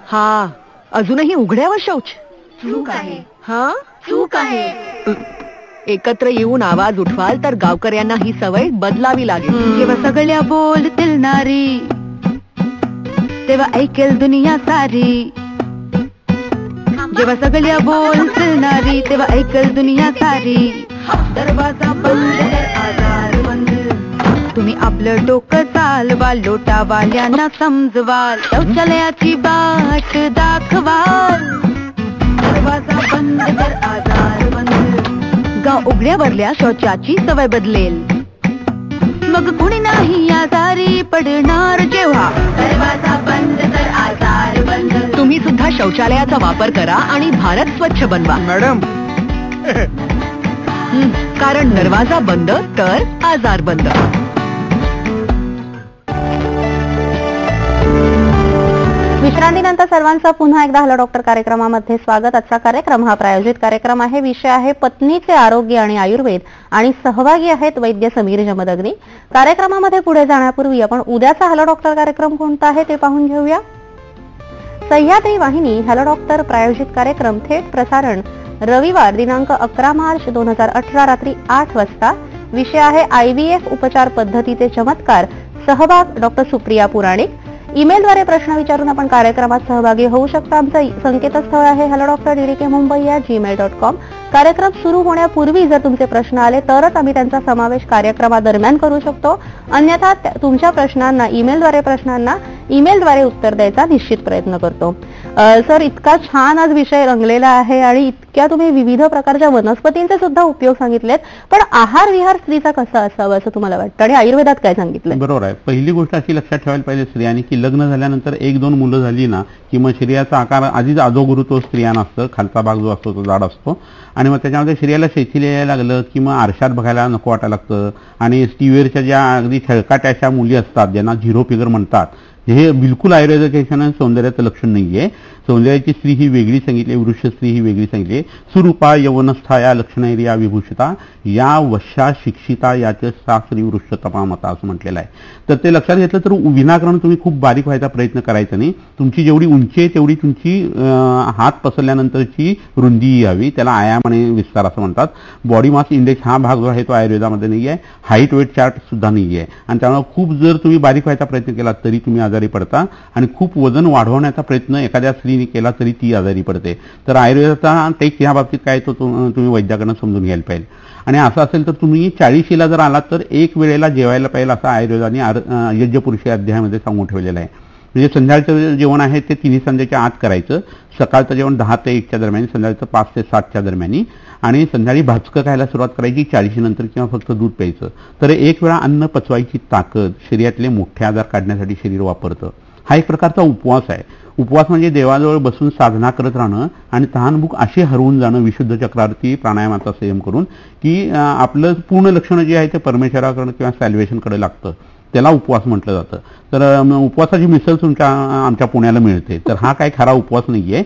हा, अजूनही उघड्यावर शौच. चूक आहे. हा, चूक आहे. एकत्र येऊन आवाज उठवाल तर गावकऱ्यांना ही सवय बदलावी लागेल. जेव्हा सगळ्या बोलतील नारी तेव्हा ऐकेल दुनिया सारी. जेव्हा सगळ्या बोलतील नारी तेव्हा ऐकेल दुनिया सारी. दरवाजा बंद तर आजार बंद. तुम्ही आपलं डोकं चालवाल, लोटावाल्यांना समजवाल, शौचालयाची बाट दाखवाल. दरवाजा बंद तर आजार बंद. गाव उघड्यावरल्या शौचाची सवय बदलेल. मग कुणी नाही आजारी पडणार जेव्हा दरवाजा बंद तर आजार बंद. तुम्ही सुद्धा शौचालयाचा वापर करा आणि भारत स्वच्छ बनवा. मॅडम, कारण दरवाजा बंद तर आजार बंद. विश्रांतीनंतर सर्वांचं पुन्हा एकदा हॅलो डॉक्टर कार्यक्रमामध्ये स्वागत. आजचा कार्यक्रम हा प्रायोजित कार्यक्रम आहे. विषय आहे पत्नीचे आरोग्य आणि आयुर्वेद आणि सहभागी आहेत वैद्य समीर जमदग्नी. कार्यक्रमामध्ये पुढे जाण्यापूर्वी आपण उद्याचा हॅलो डॉक्टर कार्यक्रम कोणता आहे ते पाहून घेऊया. सह्याद्री वाहिनी हॅलो डॉक्टर प्रायोजित कार्यक्रम थेट प्रसारण रविवार दिनांक 11 मार्च 2018 रात्री 8 वाजता. विषय आहे IVF उपचार पद्धतीचे चमत्कार. सहभाग डॉक्टर सुप्रिया पुराणिक. ईमेलद्वारे प्रश्न विचारून आपण कार्यक्रमात सहभागी होऊ शकता. आमचं संकेतस्थळ आहे hello.drdkmumbai@gmail.com. कार्यक्रम सुरू होण्यापूर्वी जर तुमचे प्रश्न आले तरच आम्ही त्यांचा समावेश कार्यक्रमादरम्यान करू शकतो. अन्यथा तुमच्या प्रश्नांना ईमेलद्वारे उत्तर द्यायचा निश्चित प्रयत्न करतो. सर, इतका छान आज विषय रंगलेला आहे आणि इतक्या तुम्ही विविध प्रकारच्या वनस्पतींचे सुद्धा उपयोग सांगितलेत. पण आहार विहार स्त्रीचा कसा असावा असं तुम्हाला वाटतं आणि आयुर्वेदात काय सांगितलं? बरोबर आहे. पहिली गोष्ट अशी लक्षात ठेवायला पाहिजे स्त्रियांनी की लग्न झाल्यानंतर 1-2 मुलं झाली ना की मग शरीराचा आकार आधीच अधोगुरु तो स्त्रियांना असतं. खालचा भाग जो असतो तो जाड असतो आणि मग त्याच्यामध्ये शरीराला शैथिल्य यायला लागलं की मग आरशात बघायला नको वाटायला लागतं. आणि स्टीवेअरच्या ज्या अगदी छळकाट्याच्या मुली असतात ज्यांना झिरो फिगर म्हणतात, हे बिलकुल आयुर्वेदाच्या सौंदर्याचं लक्षण नाहीये. सौंदर्याची स्त्री ही वेगळी सांगितली, वृक्ष स्त्री ही वेगळी सांगितली. सुरूपा यवनस्था या लक्षणैर्या विभूषिता या वशा शिक्षिता याचे शास्त्री वृक्ष तपामता असं म्हटलेलं आहे. तर ते लक्षात घेतलं तर विनाकारण तुम्ही खूप बारीक व्हायचा प्रयत्न करायचा नाही. तुमची जेवढी उंची आहे तेवढी तुमची हात पसरल्यानंतरची रुंदी यावी. त्याला आयाम आणि विस्तार असं म्हणतात. बॉडी मास इंडेक्स हा भाग जो आहे तो आयुर्वेदामध्ये नाही आहे. हाईट वेट चार्ट सुद्धा नाही आहे. आणि त्यामुळे खूप जर तुम्ही बारीक व्हायचा प्रयत्न केला तरी तुम्ही आजारी पडता आणि खूप वजन वाढवण्याचा प्रयत्न एखाद्या स्त्रीने केला तरी ती आजारी पडते. तर आयुर्वेदाचा टेक ह्या बाबतीत काय तो तुम्ही वैद्याकडनं समजून घ्यायला पाहिजे. आणि असं असेल तर तुम्ही 40शीला जर आलात तर एक वेळेला जेवायला पाहिजे असं आयुर्वेदाने यज्ञपुरुषी अध्यायामध्ये सांगून ठेवलेलं आहे. म्हणजे संध्याकाळचं जेवण आहे ते 3 संध्याच्या आत करायचं. सकाळचं जेवण 10 ते 1च्या दरम्यान, संध्याकाळचं 5 ते 7च्या दरम्यान आणि संध्याकाळी भाजकं खायला सुरुवात करायची 40 नंतर किंवा फक्त दूध प्यायचं. तर एक वेळा अन्न पचवायची ताकद शरीरातले मोठे आजार काढण्यासाठी शरीर वापरतं. हा एक प्रकारचा उपवास आहे. उपवास म्हणजे देवाजवळ बसून साधना करत राहणं आणि तहानभूक अशी हरवून जाणं विशुद्ध चक्रावरती प्राणायामाचा संयम करून की आपलं पूर्ण लक्षण जे आहे ते परमेश्वराकडे किंवा सॅल्वेशनकडे लागतं. त्याला उपवास म्हटलं जातं. तर उपवासाची मिसळ आमच्या पुण्याला मिळते. तर हा काय खरा उपवास नाहीये.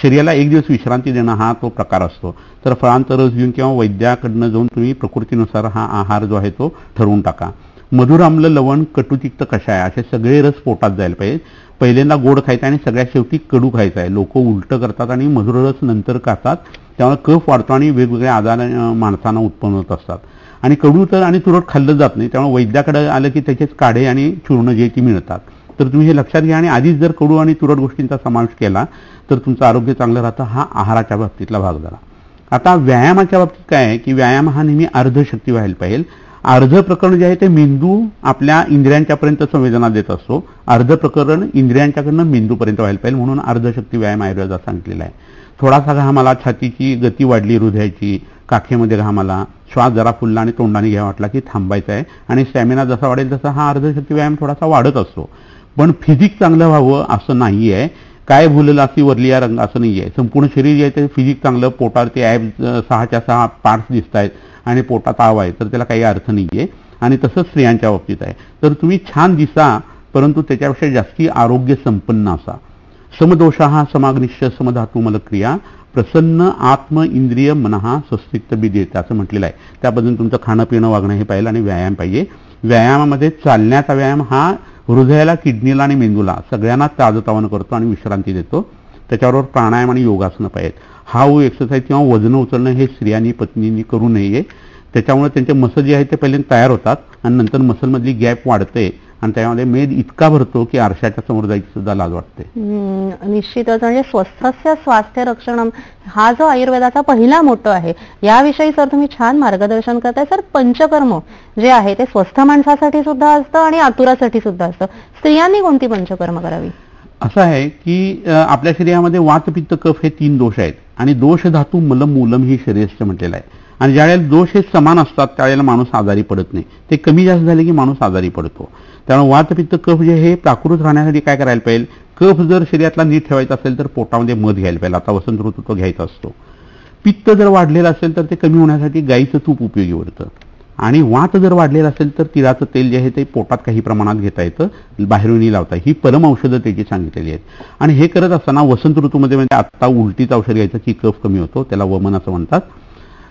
शरीराला एक दिवस विश्रांती देणं हा तो प्रकार असतो. तर फळांचा रस घेऊन किंवा वैद्याकडनं जाऊन तुम्ही प्रकृतीनुसार हा आहार जो आहे तो ठरवून टाका. मधुर, आम्ल, लवण, कटुतिक्त, कषाय असे सगळे रस पोटात जायला पाहिजे. पहिल्यांदा गोड खायचा आणि सगळ्यात शेवटी कडू खायचा आहे. लोक उलट करतात आणि मधुर रस नंतर खातात. त्यामुळे कफ वाढतो आणि वेगवेगळे आजार माणसांना उत्पन्न होत असतात. आणि कडू तर आणि तुरट खाल्लं जात नाही. त्यामुळे वैद्याकडे आलं की त्याचेच काढे आणि चूर्ण जे ती मिळतात. तर तुम्ही हे लक्षात घ्या आणि आधीच जर कडू आणि तुरट गोष्टींचा समावेश केला तर तुमचं आरोग्य चांगलं राहतं. हा आहाराच्या बाबतीतला भाग झाला. आता व्यायामाच्या बाबतीत काय आहे की व्यायाम हा नेहमी अर्धशक्ती व्हायला पाहिजे. अर्ध प्रकरण जे आहे ते मेंदू आपल्या इंद्रियांच्यापर्यंत संवेदना देत असतो. अर्ध प्रकरण इंद्रियांच्याकडनं मेंदूपर्यंत व्हायला पाहिजे. म्हणून अर्धशक्ती व्यायाम आयुर्वेदात सांगितलेला आहे. थोडासा घाम आला, छातीची गती वाढली, हृदयाची, काखेमध्ये घाम आला, श्वास जरा फुलला आणि तोंडाने घ्यावा वाटला की थांबायचा आहे. आणि स्टॅमिना जसा वाढेल तसा हा अर्धशक्ती व्यायाम थोडासा वाढत असतो. पण फिजिक चांगलं व्हावं असं नाही आहे. काय भुललं अशी वरली या रंग असं नाही आहे. संपूर्ण शरीर जे आहे ते फिजिक चांगलं, पोटावरती ॲब 6च्या 6 पार्ट्स दिसत आहेत आणि पोटात आव आहे तर त्याला काही अर्थ नाही आहे. आणि तसंच स्त्रियांच्या बाबतीत आहे. तर तुम्ही छान दिसा परंतु त्याच्यापेक्षा जास्ती आरोग्य संपन्न असा. समदोषा समाग्निश्च समधातू मलक्रिया प्रसन्न आत्म इंद्रिय मनहा स्वस्तिक बिदेत असं म्हटलेलं आहे. त्याबद्दल तुमचं खाणं पिणं वागणं हे पाहिजे आणि व्यायाम पाहिजे. व्यायामामध्ये चालण्याचा व्यायाम हा हृदयाला, किडनीला आणि मेंदूला सगळ्यांना ताजतवानं करतो आणि विश्रांती देतो. त्याच्याबरोबर प्राणायाम आणि योगासनं पाहिजेत. हाऊ एक्सरसाइज किंवा वजन उचलणं हे स्त्रियांनी पत्नींनी करू नये. त्याच्यामुळे त्यांचे मसल जे आहे ते पहिले तयार होतात आणि नंतर मसलमधली गॅप वाढते आणि त्यामध्ये मेद इतका भरतो की आरशाच्या समोर जायची सुद्धा लाज वाटते. निश्चितच. म्हणजे स्वस्थस्य स्वास्थ्य रक्षणम हा जो आयुर्वेदाचा पहिला मोठो आहे याविषयी सर तुम्ही छान मार्गदर्शन करताय. सर, पंचकर्म जे आहे ते स्वस्थ माणसासाठी सुद्धा असतं आणि आतुरासाठी सुद्धा असतं. स्त्रियांनी कोणती पंचकर्म करावी? असं आहे की आपल्या शरीरामध्ये वात, पित्त, कफ हे 3 दोष आहेत आणि दोष धातू मलम मूलम ही शरीरस्थ म्हटलेलं आहे. आणि ज्यावेळेला दोष हे समान असतात त्यावेळेला माणूस आजारी पडत नाही. ते कमी जास्त झाले की माणूस आजारी पडतो. त्यामुळे वात, पित्त, कफ जे हे प्राकृत राहण्यासाठी काय करायला पाहिजे? कफ जर शरीरातला नीट ठेवायचा असेल तर पोटामध्ये मध घ्यायला पाहिजे. आता वसंत ऋतू तो घ्यायचा असतो. पित्त जर वाढलेलं असेल तर ते कमी होण्यासाठी गाईचं तूप उपयोगी पडतं. आणि वात जर वाढलेला असेल तर तिळाचं तेल जे आहे ते पोटात काही प्रमाणात घेता येतं, बाहेरूनही लावता. ही परम औषधं त्याची सांगितलेली आहेत. आणि हे करत असताना वसंत ऋतूमध्ये म्हणजे आता उलटीचं औषध घ्यायचं की कफ कमी होतो, त्याला वमन असं म्हणतात.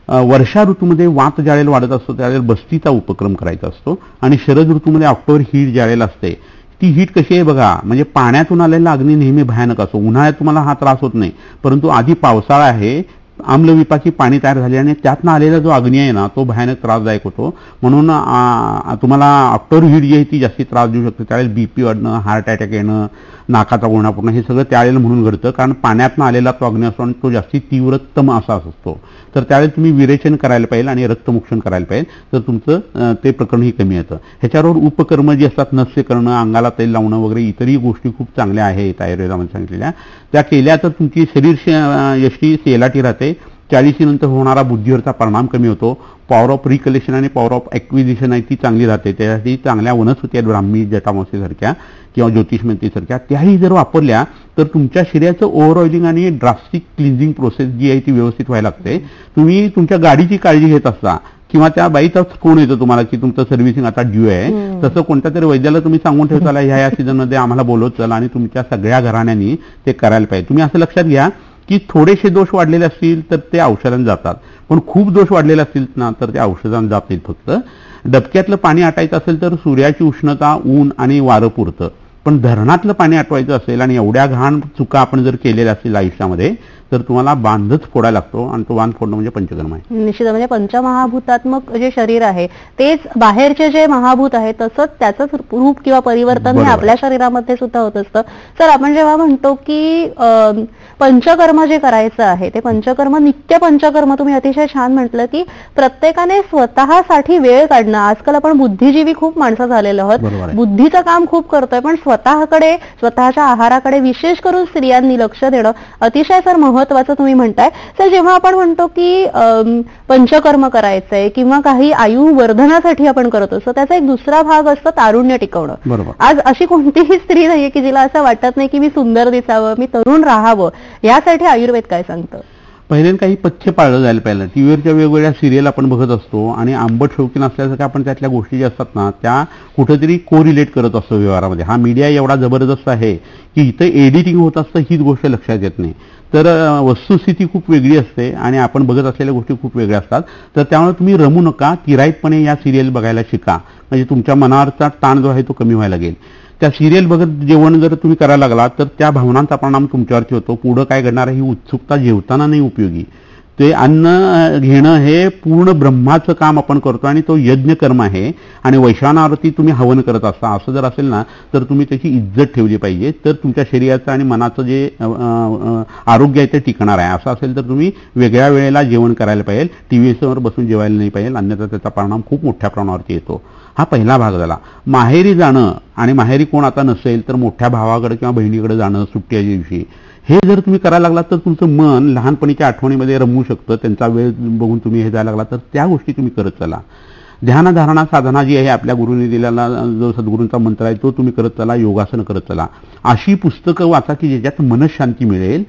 वर्षा ऋतूमध्ये वात ज्यावेळेला वाढत असतो त्यावेळेला बस्तीचा उपक्रम करायचा असतो. आणि शरद ऋतूमध्ये ऑक्टोबर हीट ज्यावेळेला असते, ती हीट कशी आहे बघा, म्हणजे पाण्यातून आलेला अग्नी नेहमी भयानक असतो. उन्हाळ्यात तुम्हाला हा त्रास होत नाही, परंतु आधी पावसाळा आहे, आम्लविपाकी पाणी तयार झाले आणि त्यातनं आलेला जो अग्नी आहे ना तो भयानक त्रासदायक होतो. म्हणून तुम्हाला ऑक्टोबर हीट जी आहे ती जास्ती त्रास देऊ शकते. त्यावेळेला बीपी वाढणं, हार्ट अटॅक येणं, नाकाचा गुळणा पडणं हे सगळं त्यावेळेला म्हणून घडतं, कारण पाण्यातनं आलेला तो अग्नी असतो आणि तो जास्ती तीव्रतम असा असतो. तर त्यावेळेला तुम्ही विरेचन करायला पाहिजे आणि रक्तमोक्षण करायला पाहिजे, तर तुमचं ते प्रकरणही कमी येतं. ह्याच्यावर उपकर्म जे असतात, नस्य करणं, अंगाला तेल लावणं वगैरे इतरही गोष्टी खूप चांगल्या आहेत आयुर्वेदामध्ये सांगितलेल्या. त्या केल्या तर तुमची शरीर यष्टी सेलाटी राहते. 40 नंतर होणारा बुद्धीवरचा परिणाम कमी होतो. पॉवर ऑफ रिकलेक्शन आणि पॉवर ऑफ ॲक्विजिशन आहे ती चांगली राहते. त्यासाठी चांगल्या वनस्पती आहेत, ब्राह्मी, जटामासीसारख्या किंवा ज्योतिषमंतीसारख्या, त्याही जर वापरल्या तर तुमच्या शरीराचं ओव्हर ऑइलिंग आणि ड्रास्टिक क्लिन्झिंग प्रोसेस जी आहे ती व्यवस्थित व्हायला लागते. तुम्ही तुमच्या गाडीची काळजी घेत असता किंवा त्या बाईचाच फोन येतो तुम्हाला की तुमचं सर्व्हिसिंग आता ड्यू आहे, तसं कोणत्या तरी वैद्याला तुम्ही सांगून ठेवताला ह्या सीझनमध्ये आम्हाला बोलवत चला आणि तुमच्या सगळ्या घराण्यांनी ते करायला पाहिजे. तुम्ही असं लक्षात घ्या की थोडेसे दोष वाढलेले असतील तर ते औषधांना जातात, पण खूप दोष वाढलेले असतील ना तर ते औषधांना जात नाहीत. फक्त डबक्यातलं पाणी आटायचं असेल तर सूर्याची उष्णता, ऊन आणि वारं पुरतं, पण धरणातलं पाणी आटवायचं असेल आणि एवढ्या घाण चुका आपण जर केलेल्या असतील आयुष्यामध्ये तर तुम्हाला बांधच फोडायला लागतो आणि तो बांध फोडणं म्हणजे पंचकर्म आहे. निश्चित, म्हणजे पंचमहाभूतात्मक जे शरीर आहे तेच बाहेरचे जे महाभूत आहे तसंच त्याचं रूप किंवा परिवर्तन हे आपल्या शरीरामध्ये सुद्धा होत असतं. सर, आपण जेव्हा म्हणतो की पंचकर्म जे करायचं आहे ते पंचकर्म, नित्य पंचकर्म, तुम्ही अतिशय छान म्हटलं की प्रत्येकाने स्वतःसाठी वेळ काढणं. आजकाल आपण बुद्धिजीवी खूप माणसं झालेलो आहोत, बुद्धीचं काम खूप करतोय, पण स्वतःकडे, स्वतःच्या आहाराकडे विशेष करून स्त्रियांनी लक्ष देणं अतिशय सर महत्वाचं तुम्ही म्हणताय. सर, जेव्हा आपण म्हणतो की पंचकर्म करायचंय किंवा काही आयुवर्धनासाठी आपण करत असतो, त्याचा एक दुसरा भाग असतो तारुण्य टिकवणं. आज अशी कोणतीही स्त्री नाहीये की जिला असं वाटत नाही की मी सुंदर दिसावं, मी तरुण राहावं. यासाठी आयुर्वेद काय सांगतं? पहिल्यांदा काही पथ्य पाळलं जायला पाहिजे. टीव्हीवरच्या वेगवेगळ्या सिरियल आपण बघत असतो आणि आंबट शौकीन असल्यासारखं आपण त्यातल्या गोष्टी ज्या असतात ना त्या कुठेतरी कोरिलेट करत असतो व्यवहारामध्ये. हा मीडिया एवढा जबरदस्त आहे की इथं एडिटिंग होत असतं, हीच गोष्ट लक्षात येत नाही. तर वस्तुस्थिती खूप वेगळी असते आणि आपण बघत असलेल्या गोष्टी खूप वेगळ्या असतात. तर त्यामुळे तुम्ही रमू नका, तिराईतपणे या सिरियल बघायला शिका, म्हणजे तुमच्या मनावरचा ताण जो आहे तो कमी व्हायला लागेल. त्या सिरियल बघत जेवण जर तुम्ही करायला लागला तर त्या भावनांचा परिणाम तुमच्यावरती होतो. पुढं काय घडणार आहे ही उत्सुकता जेवताना नाही उपयोगी. ते अन्न घेणं हे पूर्ण ब्रह्माचं काम आपण करतो आणि तो यज्ञ कर्म आहे आणि वैश्वानावरती तुम्ही हवन करत असता. असं जर असेल ना तर तुम्ही त्याची इज्जत ठेवली पाहिजे, तर तुमच्या शरीराचं आणि मनाचं जे आरोग्य आहे ते टिकणार आहे. असं असेल तर तुम्ही वेगळ्या वेळेला जेवण करायला पाहिजे, टीव्हीवर बसून जेवायला नाही पाहिजे, अन्यथा त्याचा परिणाम खूप मोठ्या प्रमाणावरती येतो. हा पहिला भाग झाला. माहेरी जाणं, आणि माहेरी कोण आता नसेल तर मोठ्या भावाकडे किंवा बहिणीकडे जाणं सुट्टीच्या दिवशी, हे जर तुम्ही करायला लागलात तर तुमचं मन लहानपणीच्या आठवणीमध्ये रमवू शकतं. त्यांचा वेळ बघून तुम्ही हे जायला लागला तर त्या गोष्टी तुम्ही करत चला. ध्यानधारणा साधना जी आहे आपल्या गुरुने दिलेला जो सद्गुरूंचा मंत्र आहे तो तुम्ही करत चला, योगासन करत चला. अशी पुस्तकं वाचा की ज्याच्यात मनशांती मिळेल,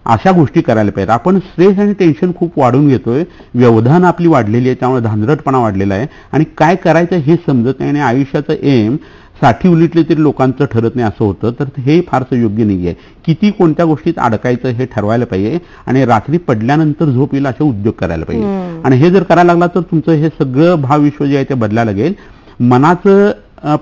अशा गोष्टी करायला पाहिजे. आपण स्ट्रेस आणि टेन्शन खूप वाढून घेतोय, व्यवधान आपली वाढलेली आहे, त्यामुळे धांदरटपणा वाढलेला आहे आणि काय करायचं हे समजत नाही आणि आयुष्याचं एम 60 उलटले तरी लोकांचं ठरत नाही असं होतं. तर हे फारसं योग्य नाही आहे. किती कोणत्या गोष्टीत अडकायचं हे ठरवायला पाहिजे आणि रात्री पडल्यानंतर झोप येईल असे उद्योग करायला पाहिजे. आणि हे जर करायला लागला तर तुमचं हे सगळं भावविश्व जे आहे ते बदलायला लागेल. मनाचं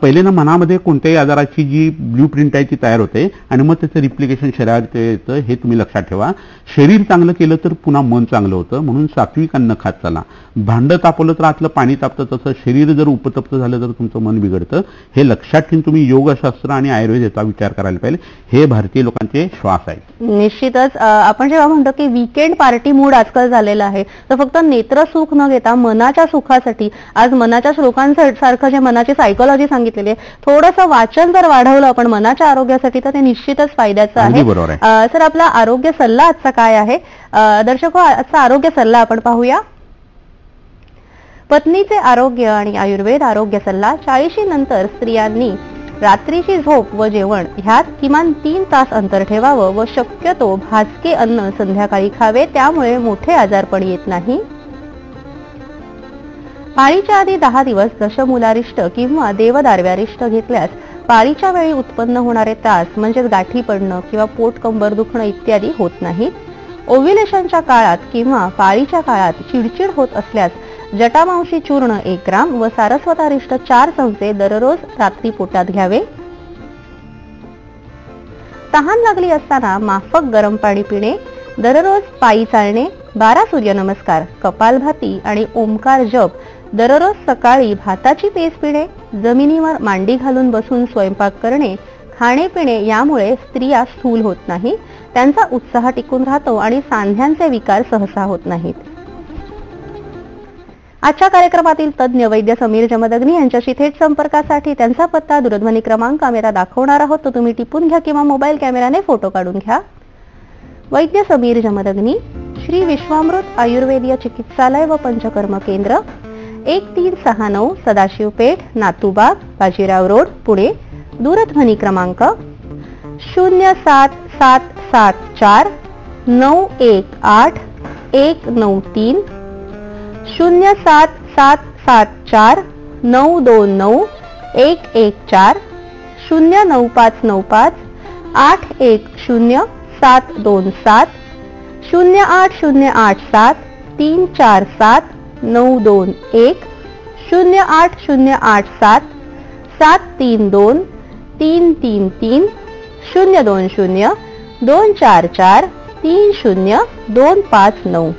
पहिले ना मनामध्ये कोणत्याही आजाराची जी ब्ल्यू प्रिंट आहे ती तयार होते आणि मग त्याचं रिप्लिकेशन शरीरात येतं, हे तुम्ही लक्षात ठेवा. शरीर चांगलं केलं तर पुन्हा मन चांगलं होतं, म्हणून सात्विक अन्न खात चला. भांडं तापवलं तर आतलं पाणी तापतं, तसं शरीर जर उपतप्त झालं तर तुमचं मन बिघडतं. हे लक्षात ठेवून तुम्ही योगशास्त्र आणि आयुर्वेद याचा विचार करायला पाहिजे. हे भारतीय लोकांचे श्वास आहेत. निश्चितच आपण जेव्हा म्हणतो की वीकेंड पार्टी मूड आजकाल झालेला आहे, तर फक्त नेत्रसुख न घेता मनाच्या सुखासाठी आज मनाच्या श्लोकांसारखं जे मनाची सायकोलॉजी सांगितलेली आहे, थोडंसं वाचन जर वाढवलं आपण मनाच्या आरोग्यासाठी तर ते निश्चितच फायद्याचं आहे. सर, आपला आरोग्य सल्ला आजचा काय आहे? दर्शको, आजचा आरोग्य सल्ला आपण पाहूया. पत्नीचे आरोग्य आणि आयुर्वेद आरोग्य सल्ला. 40 नंतर स्त्रियांनी रात्रीची झोप व जेवण ह्यात किमान 3 तास अंतर ठेवावं व शक्यतो भाजके अन्न संध्याकाळी खावे, त्यामुळे मोठे आजारपण येत नाही. पाळीच्या आधी 10 दिवस दशमूलारिष्ट किंवा देवदारव्यारिष्ट घेतल्यास पाळीच्या वेळी उत्पन्न होणारे त्रास म्हणजेच गाठी पडणं किंवा पोट कंबर दुखणं इत्यादी होत नाही. ओव्ह्युलेशनच्या काळात किंवा पाळीच्या काळात चिडचिड होत असल्यास जटामांशी चूर्ण 1 ग्राम व सारस्वतारिष्ट 4 चमचे दररोज रात्री पोटात घ्यावे. तहान लागली असताना माफक गरम पाणी पिणे, दररोज पायी चालणे, 12 सूर्यनमस्कार, कपालभाती आणि ओंकार जप, दररोज सकाळी भाताची पेज पिणे, जमिनीवर मांडी घालून बसून स्वयंपाक करणे, खाणे पिणे यामुळे स्त्रिया स्थूल होत नाही, त्यांचा उत्साह टिकून राहतो आणि सांध्यांचे विकार सहसा होत नाहीत. आजच्या कार्यक्रमातील तज्ञ वैद्य समीर जमदग्नी यांच्याशी थेट संपर्कासाठी त्यांचा पत्ता, दूरध्वनी क्रमांक आम्ही आता दाखवणार आहोत, तो तुम्ही टिपून घ्या किंवा मोबाईल कॅमेराने फोटो काढून घ्या. वैद्य समीर जमदग्नी, श्री विश्वामृत आयुर्वेदीय चिकित्सालय व पंचकर्म केंद्र, 1369 सदाशिव पेठ, नातूबाग, बाजीराव रोड, पुणे. दूरध्वनी क्रमांक 07774 918 193, 07774 929 114, 09595 810 727, 08087 347 921, 08087 732 333, 020 244 30259.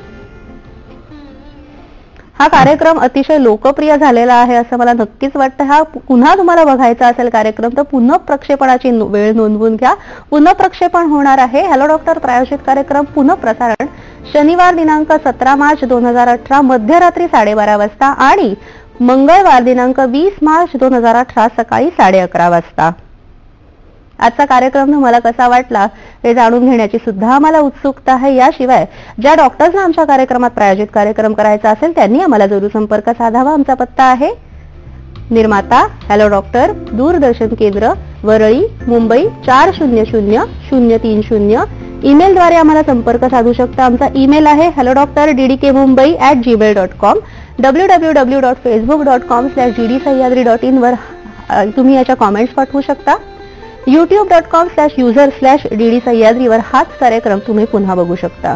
हा कार्यक्रम अतिशय लोकप्रिय झालेला आहे असं मला नक्कीच वाटतं. हा पुन्हा तुम्हाला बघायचा असेल कार्यक्रम तर पुन्हा प्रक्षेपणाची वेळ नोंदवून घ्या. पुन्हा प्रक्षेपण होणार आहे. हॅलो डॉक्टर प्रायोजित कार्यक्रम पुन्हा प्रसारण शनिवार दिनांक 17 मार्च 2018 मध्यरात्री 12:30 वाजता आणि मंगळवार दिनांक 20 मार्च 2018 सकाळी 11:30 वाजता. आजचा कार्यक्रम तुम्हाला कसा वाटला हे जाणून घेण्याची सुद्धा आम्हाला उत्सुकता आहे. याशिवाय ज्या डॉक्टर्सना आमच्या कार्यक्रमात प्रायोजित कार्यक्रम करायचा असेल त्यांनी आम्हाला जरूर संपर्क साधावा. आमचा पत्ता आहे निर्माता हॅलो डॉक्टर, दूरदर्शन केंद्र, वरळी, मुंबई 400030. ईमेलद्वारे आम्हाला संपर्क साधू शकता. आमचा ईमेल आहे hellodoctor@ddkmumbai@gmail.com. www.facebook.com/ddsahyadri.in वर तुम्ही याच्या कॉमेंट्स पाठवू शकता. youtube.com/user/ddsahyadri वर हाच कार्यक्रम तुम्ही पुन्हा बघू शकता.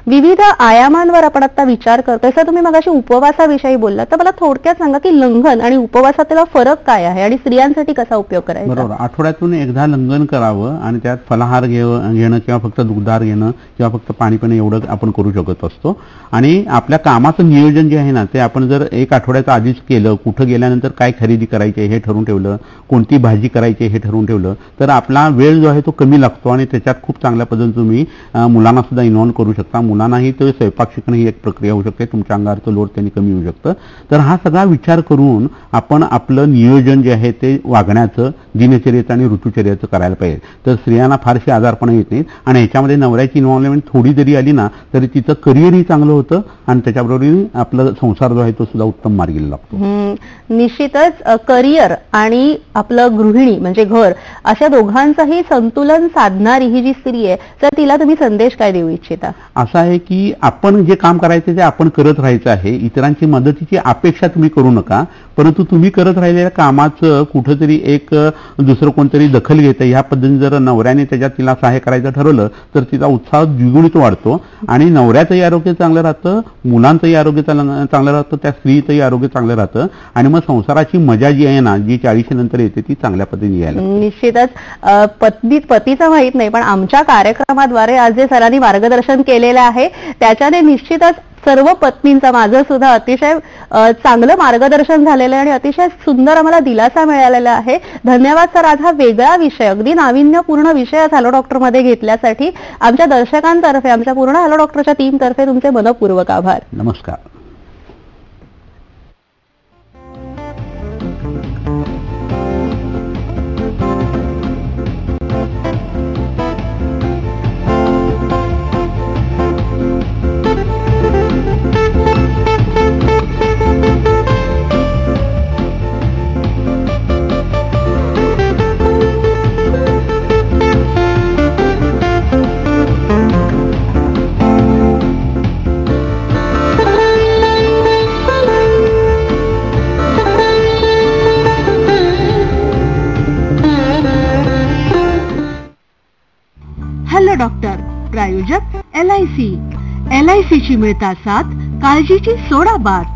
विविध आयामांवर आपण आता विचार करतोय. जसं तुम्ही मगाशी उपवासाविषयी बोलला तर मला थोडक्यात सांगा की लंघन आणि उपवासातला फरक काय आहे आणि स्त्रियांसाठी कसा उपयोग करायचा. बरोबर, आठवड्यातून एकदा लंघन करावं आणि त्यात फलाहार घेणं किंवा फक्त दुग्धार घेणं किंवा फक्त पाणी पिणं एवढं आपण करू शकत असतो. आणि आपल्या कामाचं नियोजन जे आहे ना ते आपण जर एक आठवड्याचं आधीच केलं, कुठं गेल्यानंतर काय खरेदी करायची हे ठरवून ठेवलं, कोणती भाजी करायची हे ठरवून ठेवलं तर आपला वेळ जो आहे तो कमी लागतो आणि त्याच्यात खूप चांगल्या पद्धतीने तुम्ही मुलांना सुद्धा इन्व्हॉल्व करू शकता. मुलांनाही तो स्वयंपाक शिकणं ही एक प्रक्रिया होऊ शकते. तुमच्या अंगावरचं लोड त्यांनी कमी होऊ शकतं. तर हा सगळा विचार करून आपण आपलं नियोजन जे आहे ते वागण्याचं, दिनचर्येचं आणि ऋतुचर्याचं करायला पाहिजे. तर स्त्रियांना फारशी आजारपणं येत नाहीत आणि ह्याच्यामध्ये नवऱ्याची इन्व्हॉल्वमेंट थोडी जरी आली ना तरी तिचं करिअरही चांगलं होतं आणि त्याच्याबरोबर आपला संसार जो आहे तो सुद्धा उत्तम मार्गी लागतो. निश्चितच करिअर आणि आपलं गृहिणी म्हणजे घर अशा दोघांचंही संतुलन साधणारी ही जी स्त्री आहे तर तिला तुम्ही संदेश काय देऊ इच्छिता. असं आहे की आपण जे काम करायचं ते आपण करत राहायचं आहे. इतरांची मदतीची अपेक्षा तुम्ही करू नका, परंतु तुम्ही करत राहिलेल्या कामाचं कुठंतरी एक दुसरं कोणतरी दखल घेतं ह्या पद्धतीने जर नवऱ्याने त्याच्यात तिला सहाय्य करायचं ठरवलं तर तिचा उत्साह द्विगुणित वाढतो आणि नवऱ्याचंही आरोग्य चांगलं राहतं, मुलांचंही आरोग्य चांगलं राहतं, त्या स्त्रीचंही आरोग्य चांगलं राहतं आणि मग संसाराची मजा जी आहे ना जी 40 नंतर येते ती चांगल्या पद्धतीने यायला. निश्चितच पतीचं माहित नाही पण आमच्या कार्यक्रमाद्वारे आज जे सरांनी मार्गदर्शन केलेलं आहे त्याच्याने निश्चितच सर्व पत्नींचा, माझं सुद्धा अतिशय चांगलं मार्गदर्शन झालेलं आहे आणि अतिशय सुंदर आम्हाला दिलासा मिळालेला आहे. धन्यवाद सर. आज हा वेगळा विषय, अगदी नाविन्यपूर्ण विषय हॅलो डॉक्टर मध्ये घेतल्यासाठी आमच्या दर्शकांतर्फे, आमच्या पूर्ण हॅलो डॉक्टरच्या टीमतर्फे तुमचे मनपूर्वक आभार. नमस्कार. प्रायोजक LIC. LIC ची मिळता साथ, काळजीची सोडा बात.